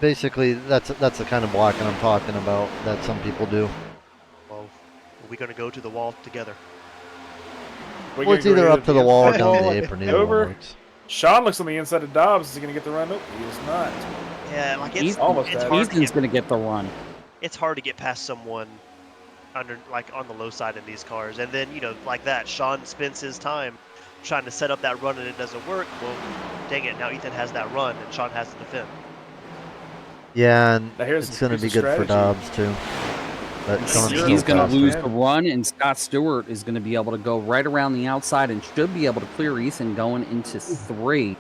Basically, that's the kind of blocking I'm talking about that some people do. Well, are we going to go to the wall together? Well, it's either up to the wall or down the apron. Either over. one works. Sean looks on the inside of Dobbs. Is he going to get the run? Nope, he is not. Yeah, like it's almost it's hard Ethan's going to get the run. It's hard to get past someone under, like, on the low side in these cars, and then like that, Sean spends his time trying to set up that run and it doesn't work. Well, dang it! Now Ethan has that run and Sean has to defend. Yeah, and here's it's going to be good for Dobbs too. But he's going to lose the run, and Scott Stewart is going to be able to go right around the outside and should be able to clear Ethan going into 3.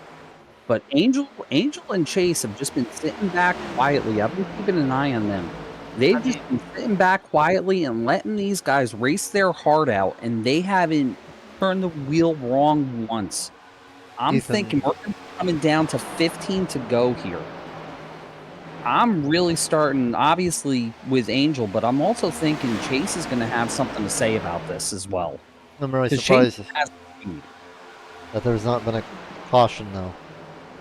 But Angel and Chase have just been sitting back quietly. I've been keeping an eye on them. They've just been sitting back quietly and letting these guys race their heart out, and they haven't turned the wheel wrong once. I'm thinking we're coming down to 15 to go here. I'm really starting, obviously, with Angel, but I'm also thinking Chase is going to have something to say about this as well. I'm really surprised that there's not been a caution, though.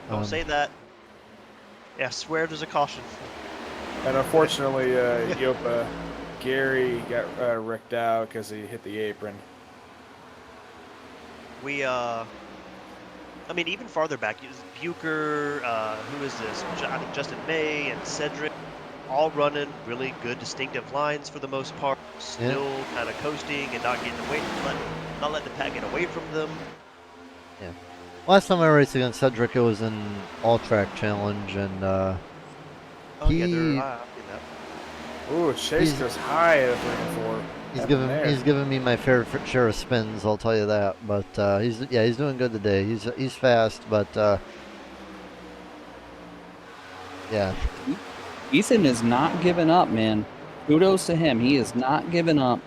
Don't say that. Yeah, I swear there's a caution. And unfortunately, Gary got wrecked out because he hit the apron. I mean, even farther back, Bucher, who is this? I think Justin May and Cedric, all running really good distinctive lines for the most part. Still kind of coasting and not getting away, not letting the pack get away from them. Yeah. Last time I raced against Cedric, it was in all-track challenge, and Ooh, Chase goes high at 3 and 4. He's given me my fair share of spins, I'll tell you that. But he's doing good today. He's fast, but yeah. Ethan is not giving up, man. Kudos to him. He is not giving up.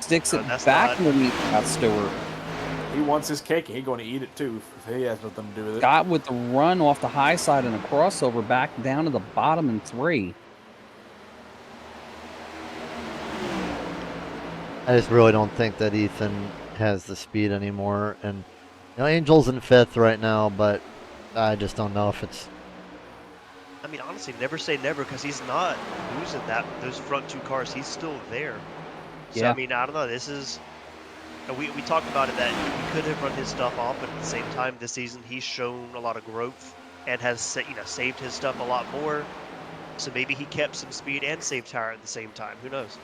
Sticks it back underneath Scott Stewart. He wants his cake. He's going to eat it too. If he has nothing to do with it. Scott with the run off the high side and a crossover back down to the bottom in 3. I just really don't think that Ethan has the speed anymore. And Angel's in 5th right now, but I just don't know if it's. I mean, honestly, never say never, because he's not losing those front 2 cars. He's still there. So yeah. I mean, I don't know. This is. We talked about it that he could have run his stuff off, but at the same time, this season he's shown a lot of growth and has saved his stuff a lot more. So maybe he kept some speed and saved tire at the same time. Who knows?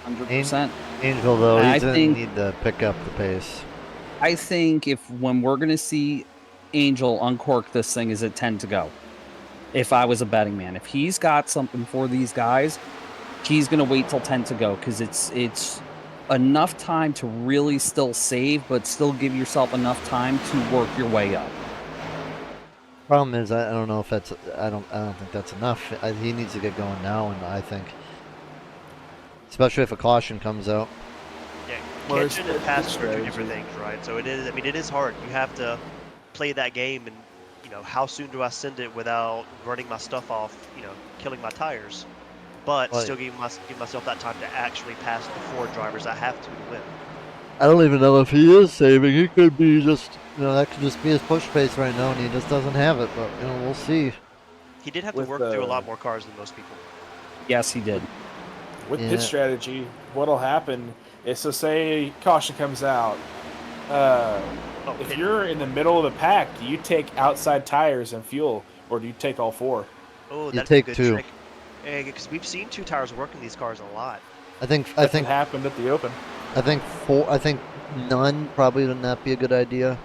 100%. Angel, though, he's going to need to pick up the pace. I think when we're going to see Angel uncork this thing is at 10 to go. If I was a betting man. If he's got something for these guys, he's going to wait till 10 to go, because it's enough time to really still save, but still give yourself enough time to work your way up. Problem is, I don't know if that's. I don't think that's enough. He needs to get going now, and I think. Especially if a caution comes out. Yeah, catching and passing are 2 different things, right? So it is. I mean, it is hard. You have to play that game, and how soon do I send it without running my stuff off? Killing my tires, but still give myself that time to actually pass the 4 drivers I have to win. I don't even know if he is saving. He could be just. That could just be his push pace right now, and he just doesn't have it. But we'll see. He did have to work through a lot more cars than most people. Yes, he did. With pit strategy, what'll happen is, so say caution comes out. If you're in the middle of the pack, do you take outside tires and fuel, or do you take all 4? Oh, that's a good 2. Trick. Because we've seen 2 tires work in these cars a lot. I think happened at the Open. I think 4. I think none probably would not be a good idea.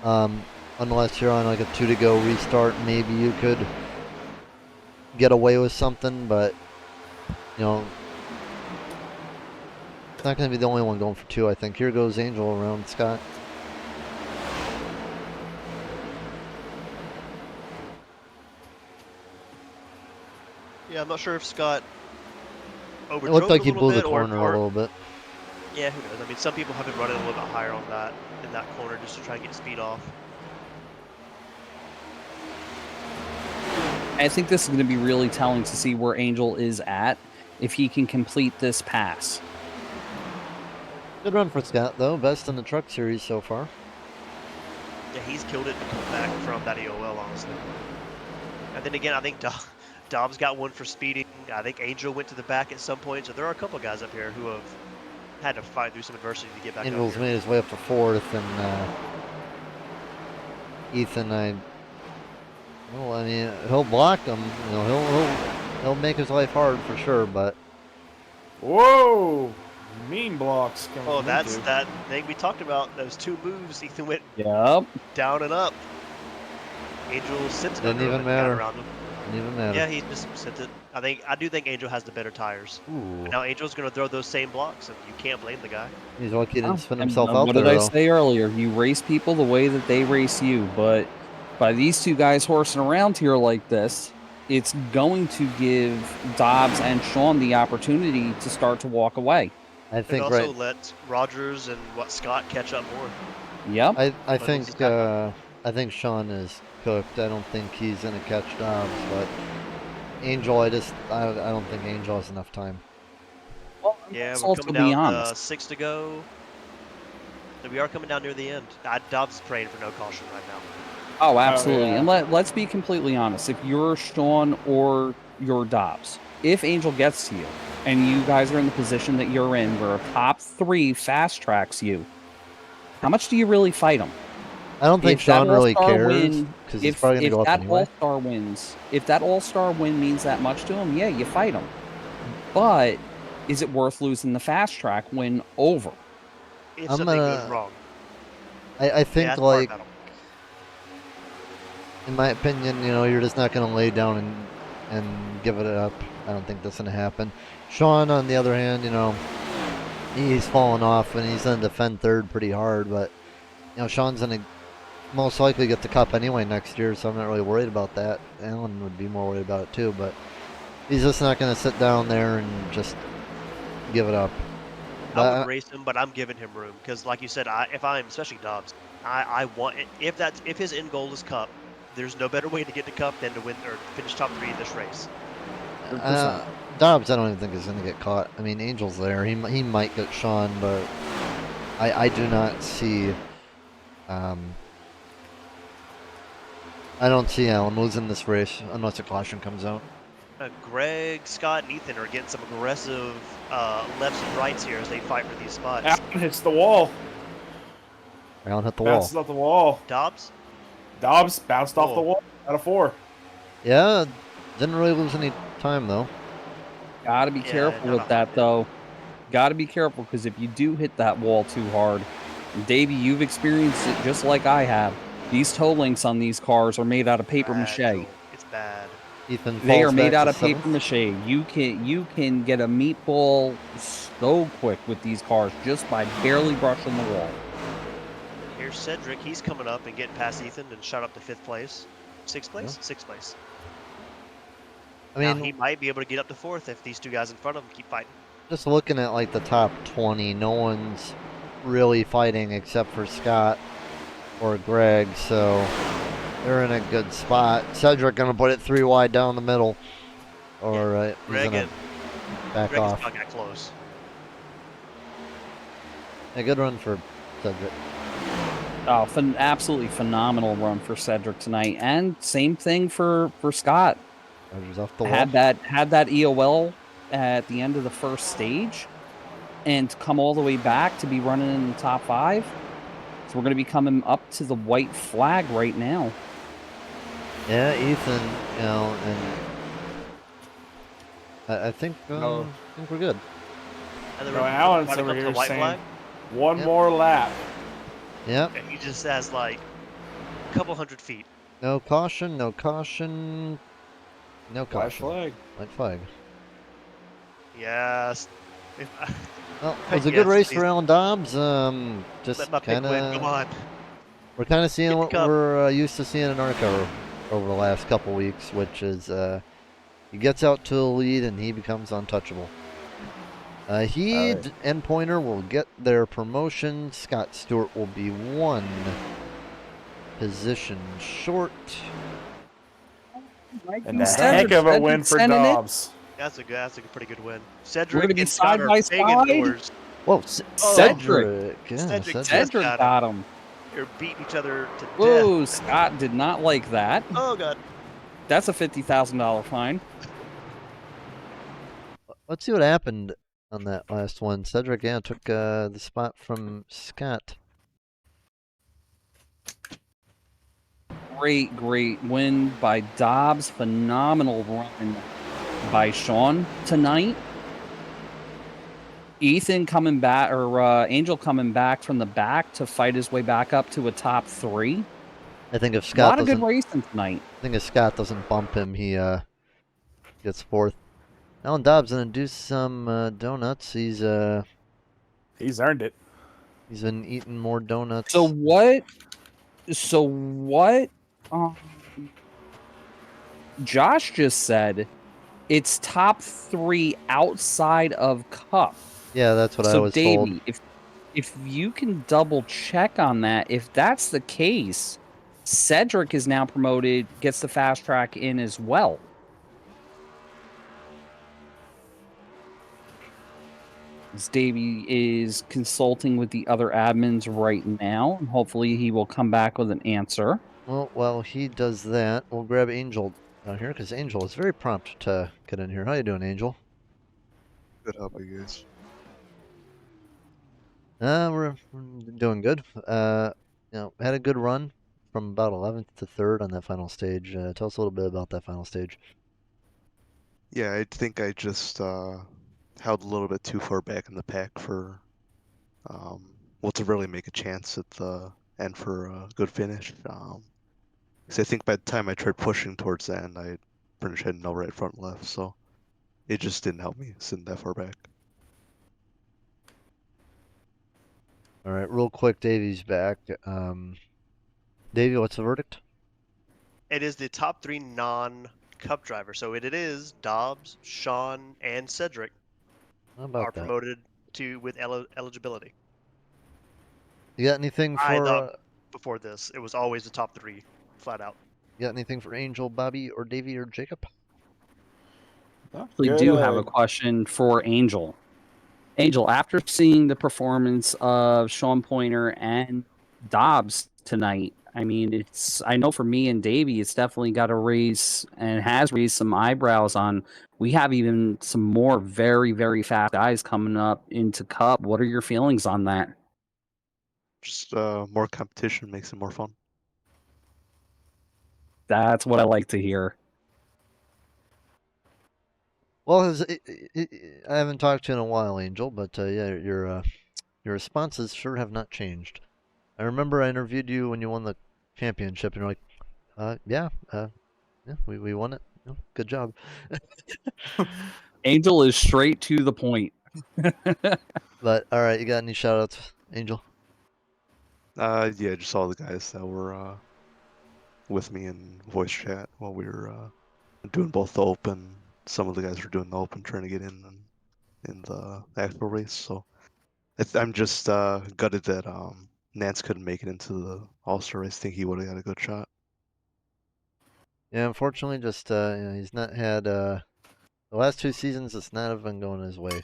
Unless you're on like a 2 to go restart, maybe you could get away with something, but. It's not going to be the only one going for 2, I think. Here goes Angel around Scott. Yeah, I'm not sure if Scott It looked overdrove like it a he little blew the bit corner a little bit. Yeah, who knows? I mean, some people have been running a little bit higher on that in that corner just to try and get speed off. I think this is going to be really telling to see where Angel is at if he can complete this pass. Good run for Scott, though. Best in the truck series so far. Yeah, he's killed it to come back from that EOL, honestly. And then again, I think Dobbs got one for speeding. I think Angel went to the back at some point. So there are a couple guys up here who have had to fight through some adversity to get back Angel's up here. made his way up to 4th, and Ethan, well, I mean, he'll block him. You know, he'll make his life hard for sure. But whoa, mean blocks coming Oh, from that's into. that thing we talked about. Those 2 moves. Ethan went Yep. down and up. Angel sent it didn't under him even and matter. got around him. Didn't even matter. Yeah, he just sent it. I do think Angel has the better tires. Ooh. But now Angel's going to throw those same blocks, and you can't blame the guy. He's lucky he didn't spin And himself out what there, did I though. say earlier? You race people the way that they race you. But by these two guys horsing around here like this, it's going to give Dobbs and Sean the opportunity to start to walk away. I And think also let Rogers and Scott catch up more. Yep. I think Sean is cooked. I don't think he's gonna catch Dobbs, but Angel, I don't think Angel has enough time. Well, Yeah, we're also coming be down honest. 6 to go. So we are coming down near the end. Dobbs is praying for no caution right now. Oh, absolutely. yeah. And let's be completely honest. If you're Sean or you're Dobbs, if Angel gets to you and you guys are in the position that you're in where a top 3 fast tracks you, how much do you really fight him? I don't think If that Sean really all-star cares win, because he's probably gonna if go up that anyway. all-star wins, if that all-star win means that much to him, yeah, you fight him. But is it worth losing the fast track win over? If something goes wrong. I think, yeah, like, in my opinion, you know, you're just not gonna lay down and give it up. I don't think that's gonna happen. Sean, on the other hand, you know, he's fallen off and he's gonna defend 3rd pretty hard, but you know, Sean's gonna most likely get the cup anyway next year, so I'm not really worried about that. Alan would be more worried about it too, but he's just not going to sit down there and just give it up. I would race him, but I'm giving him room because, like you said, if I'm especially Dobbs, I want if his end goal is cup, there's no better way to get to cup than to win or finish top 3 in this race. Dobbs, I don't even think is going to get caught. I mean, Angel's there. He might get Sean, but I do not see. I don't see Alan losing this race unless a caution comes out. Greg, Scott, and Ethan are getting some aggressive lefts and rights here as they fight for these spots. Alan hits the wall. Alan hit the Bounces wall. off the wall. Dobbs bounced off the wall out of 4. Yeah, didn't really lose any time though. Gotta be careful with that though. Gotta be careful because if you do hit that wall too hard, and Davey, you've experienced it just like I have. These toe links on these cars are made out of paper mache. It's bad. Ethan they are falls made back out to of paper 7th. mache. You can get a meatball so quick with these cars just by barely brushing the wall. Here's Cedric. He's coming up and getting past Ethan and shot up to 5th place. 6th place? Yeah. 6th place. I mean, now he might be able to get up to 4th if these 2 guys in front of him keep fighting. Just looking at like the top 20, no one's really fighting except for Scott or Greg, so they're in a good spot. Cedric gonna put it 3 wide down the middle, or he's gonna back Greg off. Greg got close. A good run for Cedric. Oh, absolutely phenomenal run for Cedric tonight, and same thing for Scott. Rogers off the wall. Had that EOL at the end of the first stage, and come all the way back to be running in the top 5. So we're going to be coming up to the white flag right now. Yeah, Ethan, you know, and I think we're good. And no, Alan's over here saying flag? One more lap. Yep. And he just has like a couple 100 feet. No caution, no caution, no caution. White flag. White flag. Yes. Well, it was a good race for Alan Dobbs. Just kind of. Come on. We're kind of seeing what we're used to seeing in our car over the last couple weeks, which is, you He gets out to the lead and he becomes untouchable. He and Pointer will get their promotion. Scott Stewart will be 1 position short. And a heck of a win for Dobbs. That's a pretty good win. We're gonna Cedric be and Scott side are by big side. indoors. Whoa, Cedric. Yeah, Cedric got him. They're beating each other to death. Whoa, Scott did not like that. Oh, God. That's a $50,000 fine. Let's see what happened on that last one. Cedric, yeah, took the spot from Scott. Great win by Dobbs. Phenomenal run by Sean tonight. Ethan coming back, or Angel coming back from the back to fight his way back up to a top 3. I think if Scott a lot of good racing tonight. I think if Scott doesn't bump him, he gets 4th. Alan Dobbs gonna do some donuts. He's earned it. He's been eating more donuts. So what? Josh just said it's top 3 outside of Cup. Yeah, that's what I was told. So, Davey, if you can double check on that, if that's the case, Cedric is now promoted, gets the fast track in as well. Davey is consulting with the other admins right now. Hopefully he will come back with an answer. Well, while he does that, we'll grab Angel down here because Angel is very prompt to get in here. How you doing, Angel? Good. How about you guys? We're doing good. Had a good run from about 11th to 3rd on that final stage. Tell us a little bit about that final stage. Yeah, I think I just held a little bit too far back in the pack for, to really make a chance at the end for a good finish. Because I think by the time I tried pushing towards the end, I pretty much had no right, front, left, so it just didn't help me sitting that far back. All right, real quick, Davey's back. Davey, what's the verdict? It is the top 3 non-Cup drivers. So it is Dobbs, Sean, and Cedric are promoted with eligibility. You got anything for? I thought before this, it was always the top 3, flat out. You got anything for Angel, Bobby, or Davey, or Jacob? We do have a question for Angel. Angel, after seeing the performance of Sean Pointer and Dobbs tonight, I mean, I know for me and Davey, it's definitely got to raise and has raised some eyebrows on. We have even some more very, very fast guys coming up into Cup. What are your feelings on that? Just more competition makes it more fun. That's what I like to hear. Well, I haven't talked to you in a while, Angel, but yeah, your responses sure have not changed. I remember I interviewed you when you won the championship, and you're like, yeah, we won it. Good job. Angel is straight to the point. But all right, you got any shout outs, Angel? Yeah, just all the guys that were with me in voice chat while we were doing both the open. Some of the guys were doing the open, trying to get in the actual race. So I'm just gutted that Nance couldn't make it into the All-Star race. I think he would have got a good shot. Yeah, unfortunately, just he's not had the last 2 seasons. It's not have been going his way.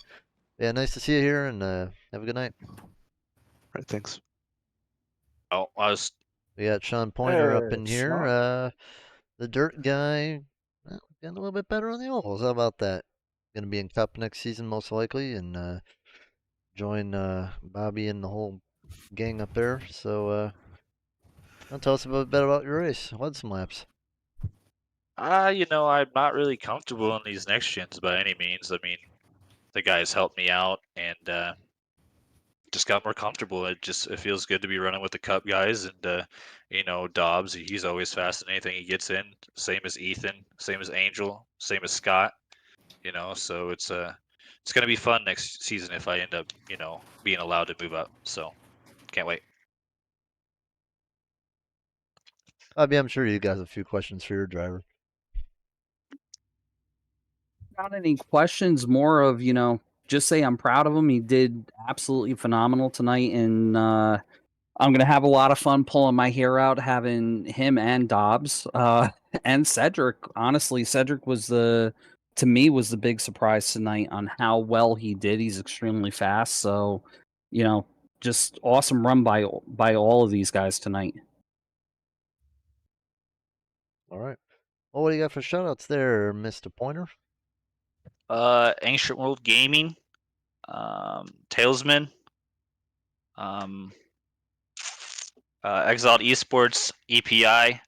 Yeah, nice to see you here, and have a good night. All right, thanks. Oh, We got Sean Pointer up in here. The dirt guy, getting a little bit better on the ovals. How about that? Going to be in Cup next season, most likely, and join Bobby and the whole gang up there. So, tell us a bit about your race. Led some laps. I'm not really comfortable in these next gens by any means. I mean, the guys helped me out and just got more comfortable. It feels good to be running with the Cup guys, and Dobbs, he's always fast in anything he gets in. Same as Ethan, same as Angel, same as Scott. So it's gonna be fun next season if I end up being allowed to move up. So can't wait. Bobby, I'm sure you guys have a few questions for your driver. got any questions, more of, just say I'm proud of him. He did absolutely phenomenal tonight, and I'm gonna have a lot of fun pulling my hair out, having him and Dobbs, and Cedric. Honestly, Cedric was the big surprise tonight on how well he did. He's extremely fast, so just awesome run by all of these guys tonight. All right. Well, what do you got for shoutouts there, Mr. Pointer? Ancient World Gaming, Talesman, Exiled Esports, EPI,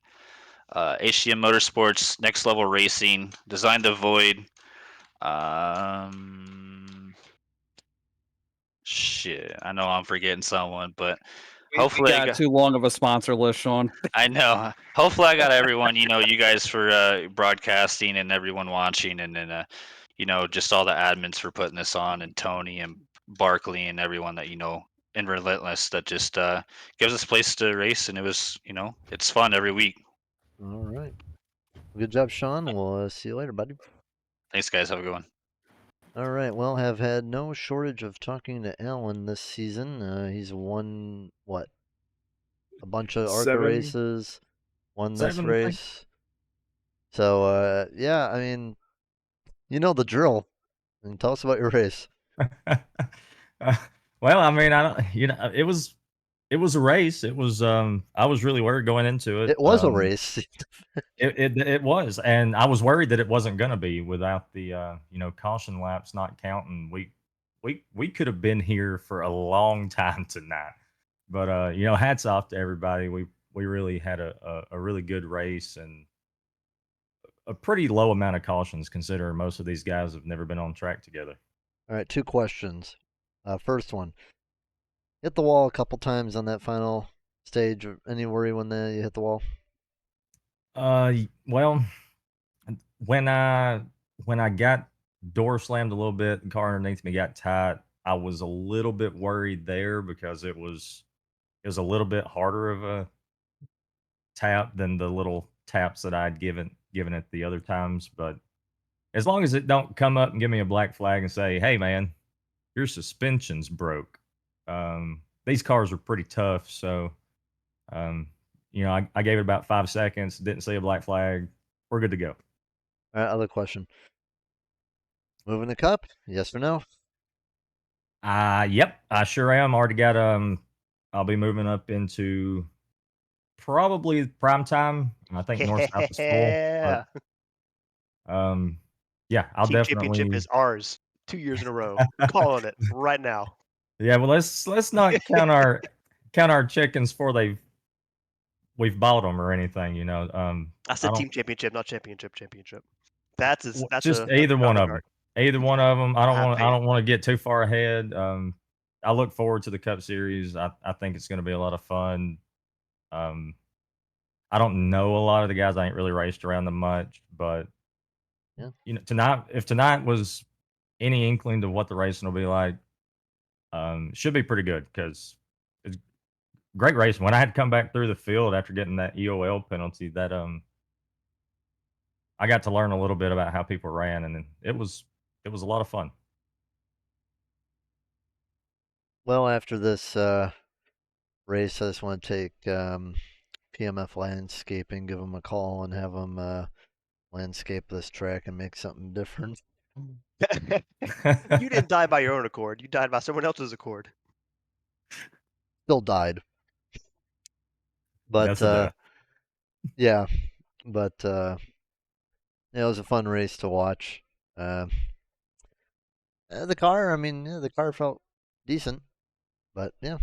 HDM Motorsports, Next Level Racing, Design the Void. Shit, I know I'm forgetting someone, but hopefully we got too long of a sponsor list, Sean. I know. Hopefully, I got everyone. You guys for broadcasting and everyone watching, and then just all the admins for putting this on, and Tony and Barkley and everyone that in Relentless that just gives us a place to race, and it was it's fun every week. All right. Good job, Sean. We'll see you later, buddy. Thanks, guys. Have a good one. All right. Well, have had no shortage of talking to Alan this season. He's won what? A bunch of ARCA races. Won this race. So yeah, I mean, you know the drill. And tell us about your race. Well, I mean, I don't. It was a race. It was. I was really worried going into it. It was a race. It was, and I was worried that it wasn't going to be without the caution laps not counting. We could have been here for a long time tonight, but hats off to everybody. We really had a really good race and a pretty low amount of cautions, considering most of these guys have never been on track together. All right, 2 questions. First one, hit the wall a couple times on that final stage. Any worry when you hit the wall? Well, when I got door slammed a little bit, the car underneath me got tight. I was a little bit worried there because it was a little bit harder of a tap than the little taps that I'd given it the other times. But as long as it don't come up and give me a black flag and say, "Hey, man, your suspension's broke." These cars are pretty tough, so I gave it about 5 seconds. Didn't see a black flag. We're good to go. All right, other question. Moving the cup? Yes or no? Yep, I sure am. Already got I'll be moving up into probably prime time. I think North South is full. But, yeah, I'll Team definitely. championship is ours 2 years in a row. Calling it right now. Yeah, well, let's not count our chickens before we've bought them or anything. I said team championship, not championship. That's just either one of them. Either one of them. I don't want to get too far ahead. I look forward to the Cup Series. I think it's going to be a lot of fun. I don't know a lot of the guys. I ain't really raced around them much, but yeah. If tonight was any inkling to what the racing will be like, should be pretty good because it's great racing. When I had to come back through the field after getting that EOL penalty, that I got to learn a little bit about how people ran, and it was a lot of fun. Well, after this race, I just want to take PMF Landscaping, give them a call, and have them landscape this track and make something different. You didn't die by your own accord. You died by someone else's accord. Still died. But yeah, but it was a fun race to watch. The car, the car felt decent, but yeah,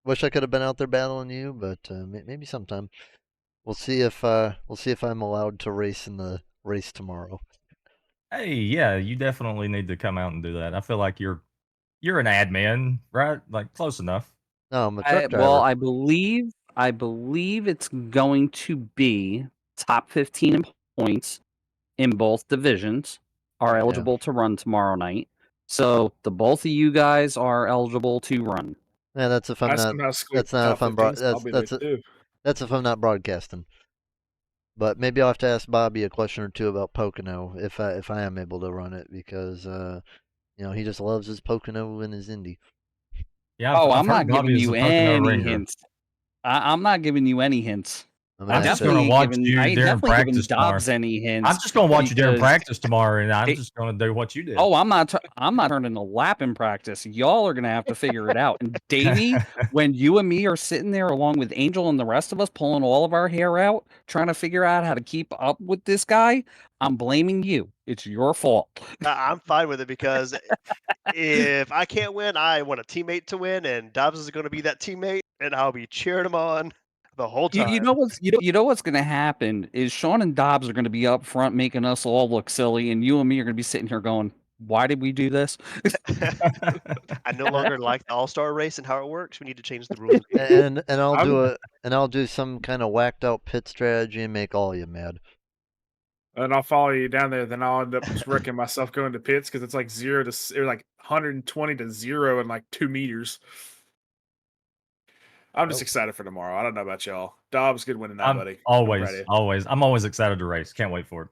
wish I could have been out there battling you, but maybe sometime. We'll see if I'm allowed to race in the race tomorrow. Hey, yeah, you definitely need to come out and do that. I feel like you're an admin, right? Like close enough. No, I'm a truck driver. Well, I believe it's going to be top 15 in points in both divisions are eligible to run tomorrow night. So the both of you guys are eligible to run. Yeah, that's if I'm not. That's not if I'm that's if I'm not broadcasting. But maybe I'll have to ask Bobby a question or two about Pocono if I am able to run it because he just loves his Pocono and his Indy. Yeah, Oh, I've I'm heard not Bobby giving is you the Pocono any ringer. hints. I'm not giving you any hints. I'm just going to watch you I ain't during definitely giving practice tomorrow. Dobbs any hints. I'm just going to watch you during because practice tomorrow, and I'm they- just going to do what you did. Oh, I'm not turning a lap in practice. Y'all are gonna have to figure it out. And Davey, when you and me are sitting there along with Angel and the rest of us pulling all of our hair out, trying to figure out how to keep up with this guy, I'm blaming you. It's your fault. I'm fine with it because if I can't win, I want a teammate to win, and Dobbs is going to be that teammate, and I'll be cheering him on the whole time. You know what's gonna happen is Sean and Dobbs are gonna be up front making us all look silly, and you and me are gonna be sitting here going, "Why did we do this?" I no longer like the All-Star race and how it works. We need to change the rules. And I'll do some kind of whacked out pit strategy and make all you mad. And I'll follow you down there. Then I'll end up just wrecking myself going to pits because it's like 120 to 0 in like 2 meters. I'm just excited for tomorrow. I don't know about y'all. Dobbs good win tonight, buddy. I'm always excited to race. Can't wait for it.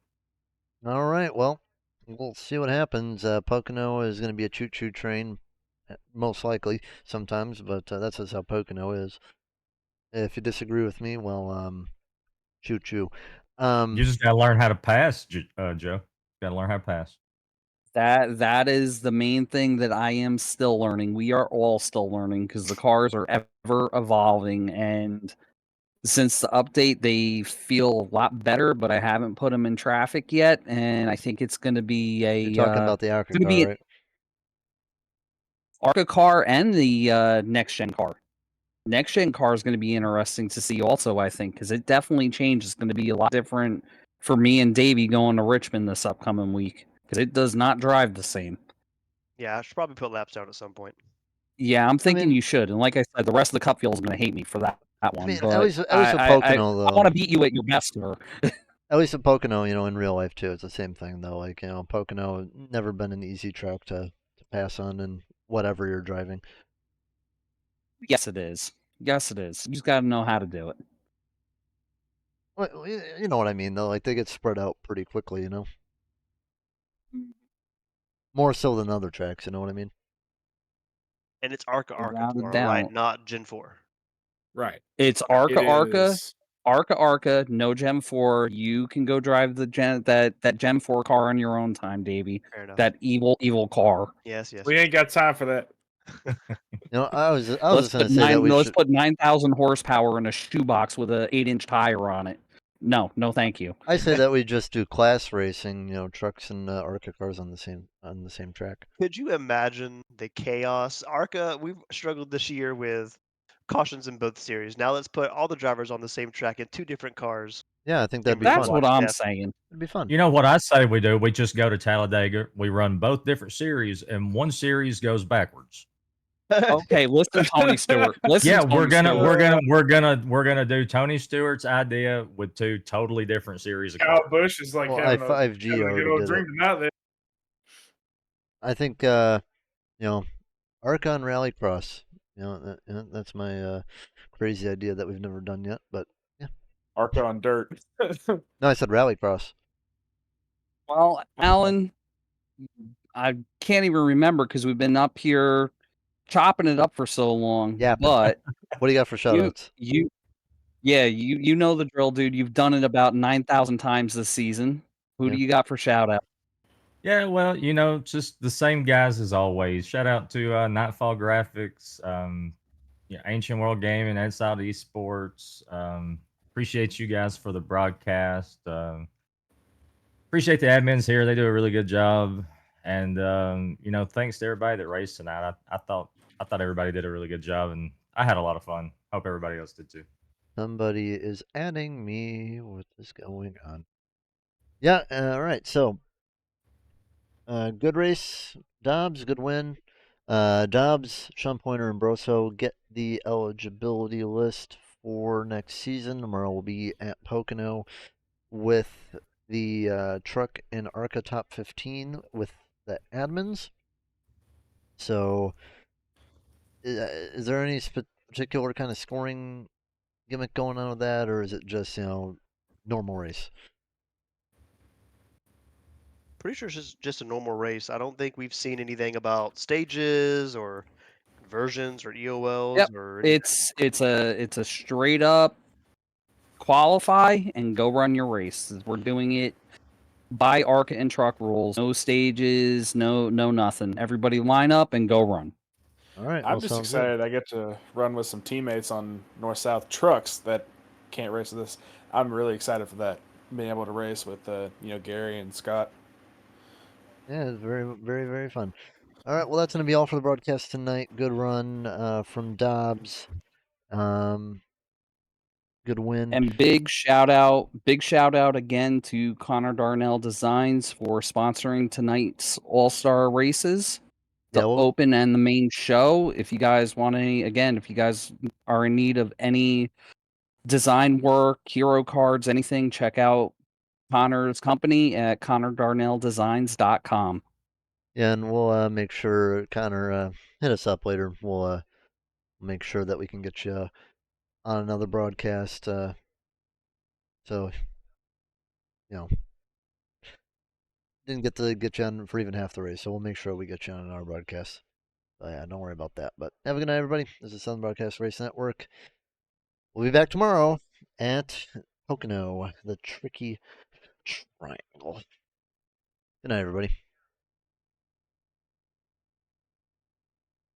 All right, well, we'll see what happens. Pocono is going to be a choo-choo train, most likely sometimes, but that's just how Pocono is. If you disagree with me, well, choo-choo. You just gotta learn how to pass, Joe. Gotta learn how to pass. That is the main thing that I am still learning. We are all still learning because the cars are ever evolving, and since the update, they feel a lot better. But I haven't put them in traffic yet, and I think it's going to be You're talking about the Arca car, right? Arca car and the next gen car. Next gen car is going to be interesting to see also, I think, because it definitely changes. It's going to be a lot different for me and Davey going to Richmond this upcoming week because it does not drive the same. Yeah, I should probably put laps down at some point. Yeah, I'm thinking you should. And like I said, the rest of the Cup field is going to hate me for that one. I mean, but at least with Pocono, though. I want to beat you at your best, sir. At least with Pocono, in real life too, it's the same thing though. Like, Pocono never been an easy track to pass on in whatever you're driving. Yes, it is. Yes, it is. You just got to know how to do it. Well, you know what I mean, though. Like, they get spread out pretty quickly, More so than other tracks, you know what I mean? And it's Arca Without a tomorrow, right? doubt. Not Gen 4. Right. It's Arca, no Gem 4. You can go drive the that Gem 4 car on your own time, Davey. Fair enough. That evil car. Yes. We ain't got time for that. I was just going to say that let's put 9,000 horsepower in a shoebox with an 8-inch tire on it. No, thank you. I say that we just do class racing, trucks and Arca cars on the same track. Could you imagine the chaos? Arca, we've struggled this year with cautions in both series. Now let's put all the drivers on the same track in 2 different cars. Yeah, I think that'd be fun. That's what I'm saying. It'd be fun. You know what I say we do? We just go to Talladega. We run both different series, and one series goes backwards. Okay, listen, Tony Stewart. We're gonna do Tony Stewart's idea with 2 totally different series of cars. Kyle Busch is like Well, having I5G a already good old did dream it. tonight. There. I think Arca and Rallycross. That's my crazy idea that we've never done yet, but yeah. Arca on dirt. No, I said Rallycross. Well, Alan, I can't even remember because we've been up here chopping it up for so long. Yeah, but what do you got for shoutouts? You know the drill, dude. You've done it about 9,000 times this season. Who do you got for shout out? Yeah, well, just the same guys as always. Shout out to Nightfall Graphics, Ancient World Gaming, Inside Esports. Appreciate you guys for the broadcast. Appreciate the admins here; they do a really good job. And thanks to everybody that raced tonight. I thought everybody did a really good job, and I had a lot of fun. Hope everybody else did too. Somebody is adding me. What is going on? Yeah. All right. So, good race, Dobbs. Good win. Dobbs, Sean Pointer, and Broso get the eligibility list for next season. Tomorrow will be at Pocono with the truck and Arca top 15 with the admins. So, is there any particular kind of scoring gimmick going on with that, or is it just normal race. Pretty sure it's just a normal race. I don't think we've seen anything about stages or conversions or EOLs Yep. or anything. It's a straight up qualify and go run your race. We're doing it by ARCA and truck rules. No stages, no nothing. Everybody line up and go run. All right. I'm Well, just sounds good. excited. I get to run with some teammates on north-south trucks that can't race this. I'm really excited for that. Being able to race with Gary and Scott. Yeah, it's very, very, very fun. All right. Well, that's going to be all for the broadcast tonight. Good run from Dobbs. Good win. And big shout out again to Connor Darnell Designs for sponsoring tonight's All-Star races, the Yeah, well, open and the main show. If you guys want if you guys are in need of any design work, hero cards, anything, check out Connor's company at ConnorDarnellDesigns.com. yeah, and we'll make sure Connor hit us up later. We'll make sure that we can get you on another broadcast. So you know, didn't get to get you on for even half the race, so we'll make sure we get you on our broadcast. So yeah, don't worry about that. But have a good night, everybody. This is Southern Broadcast Race Network. We'll be back tomorrow at Pocono, the Tricky Triangle. Good night, everybody.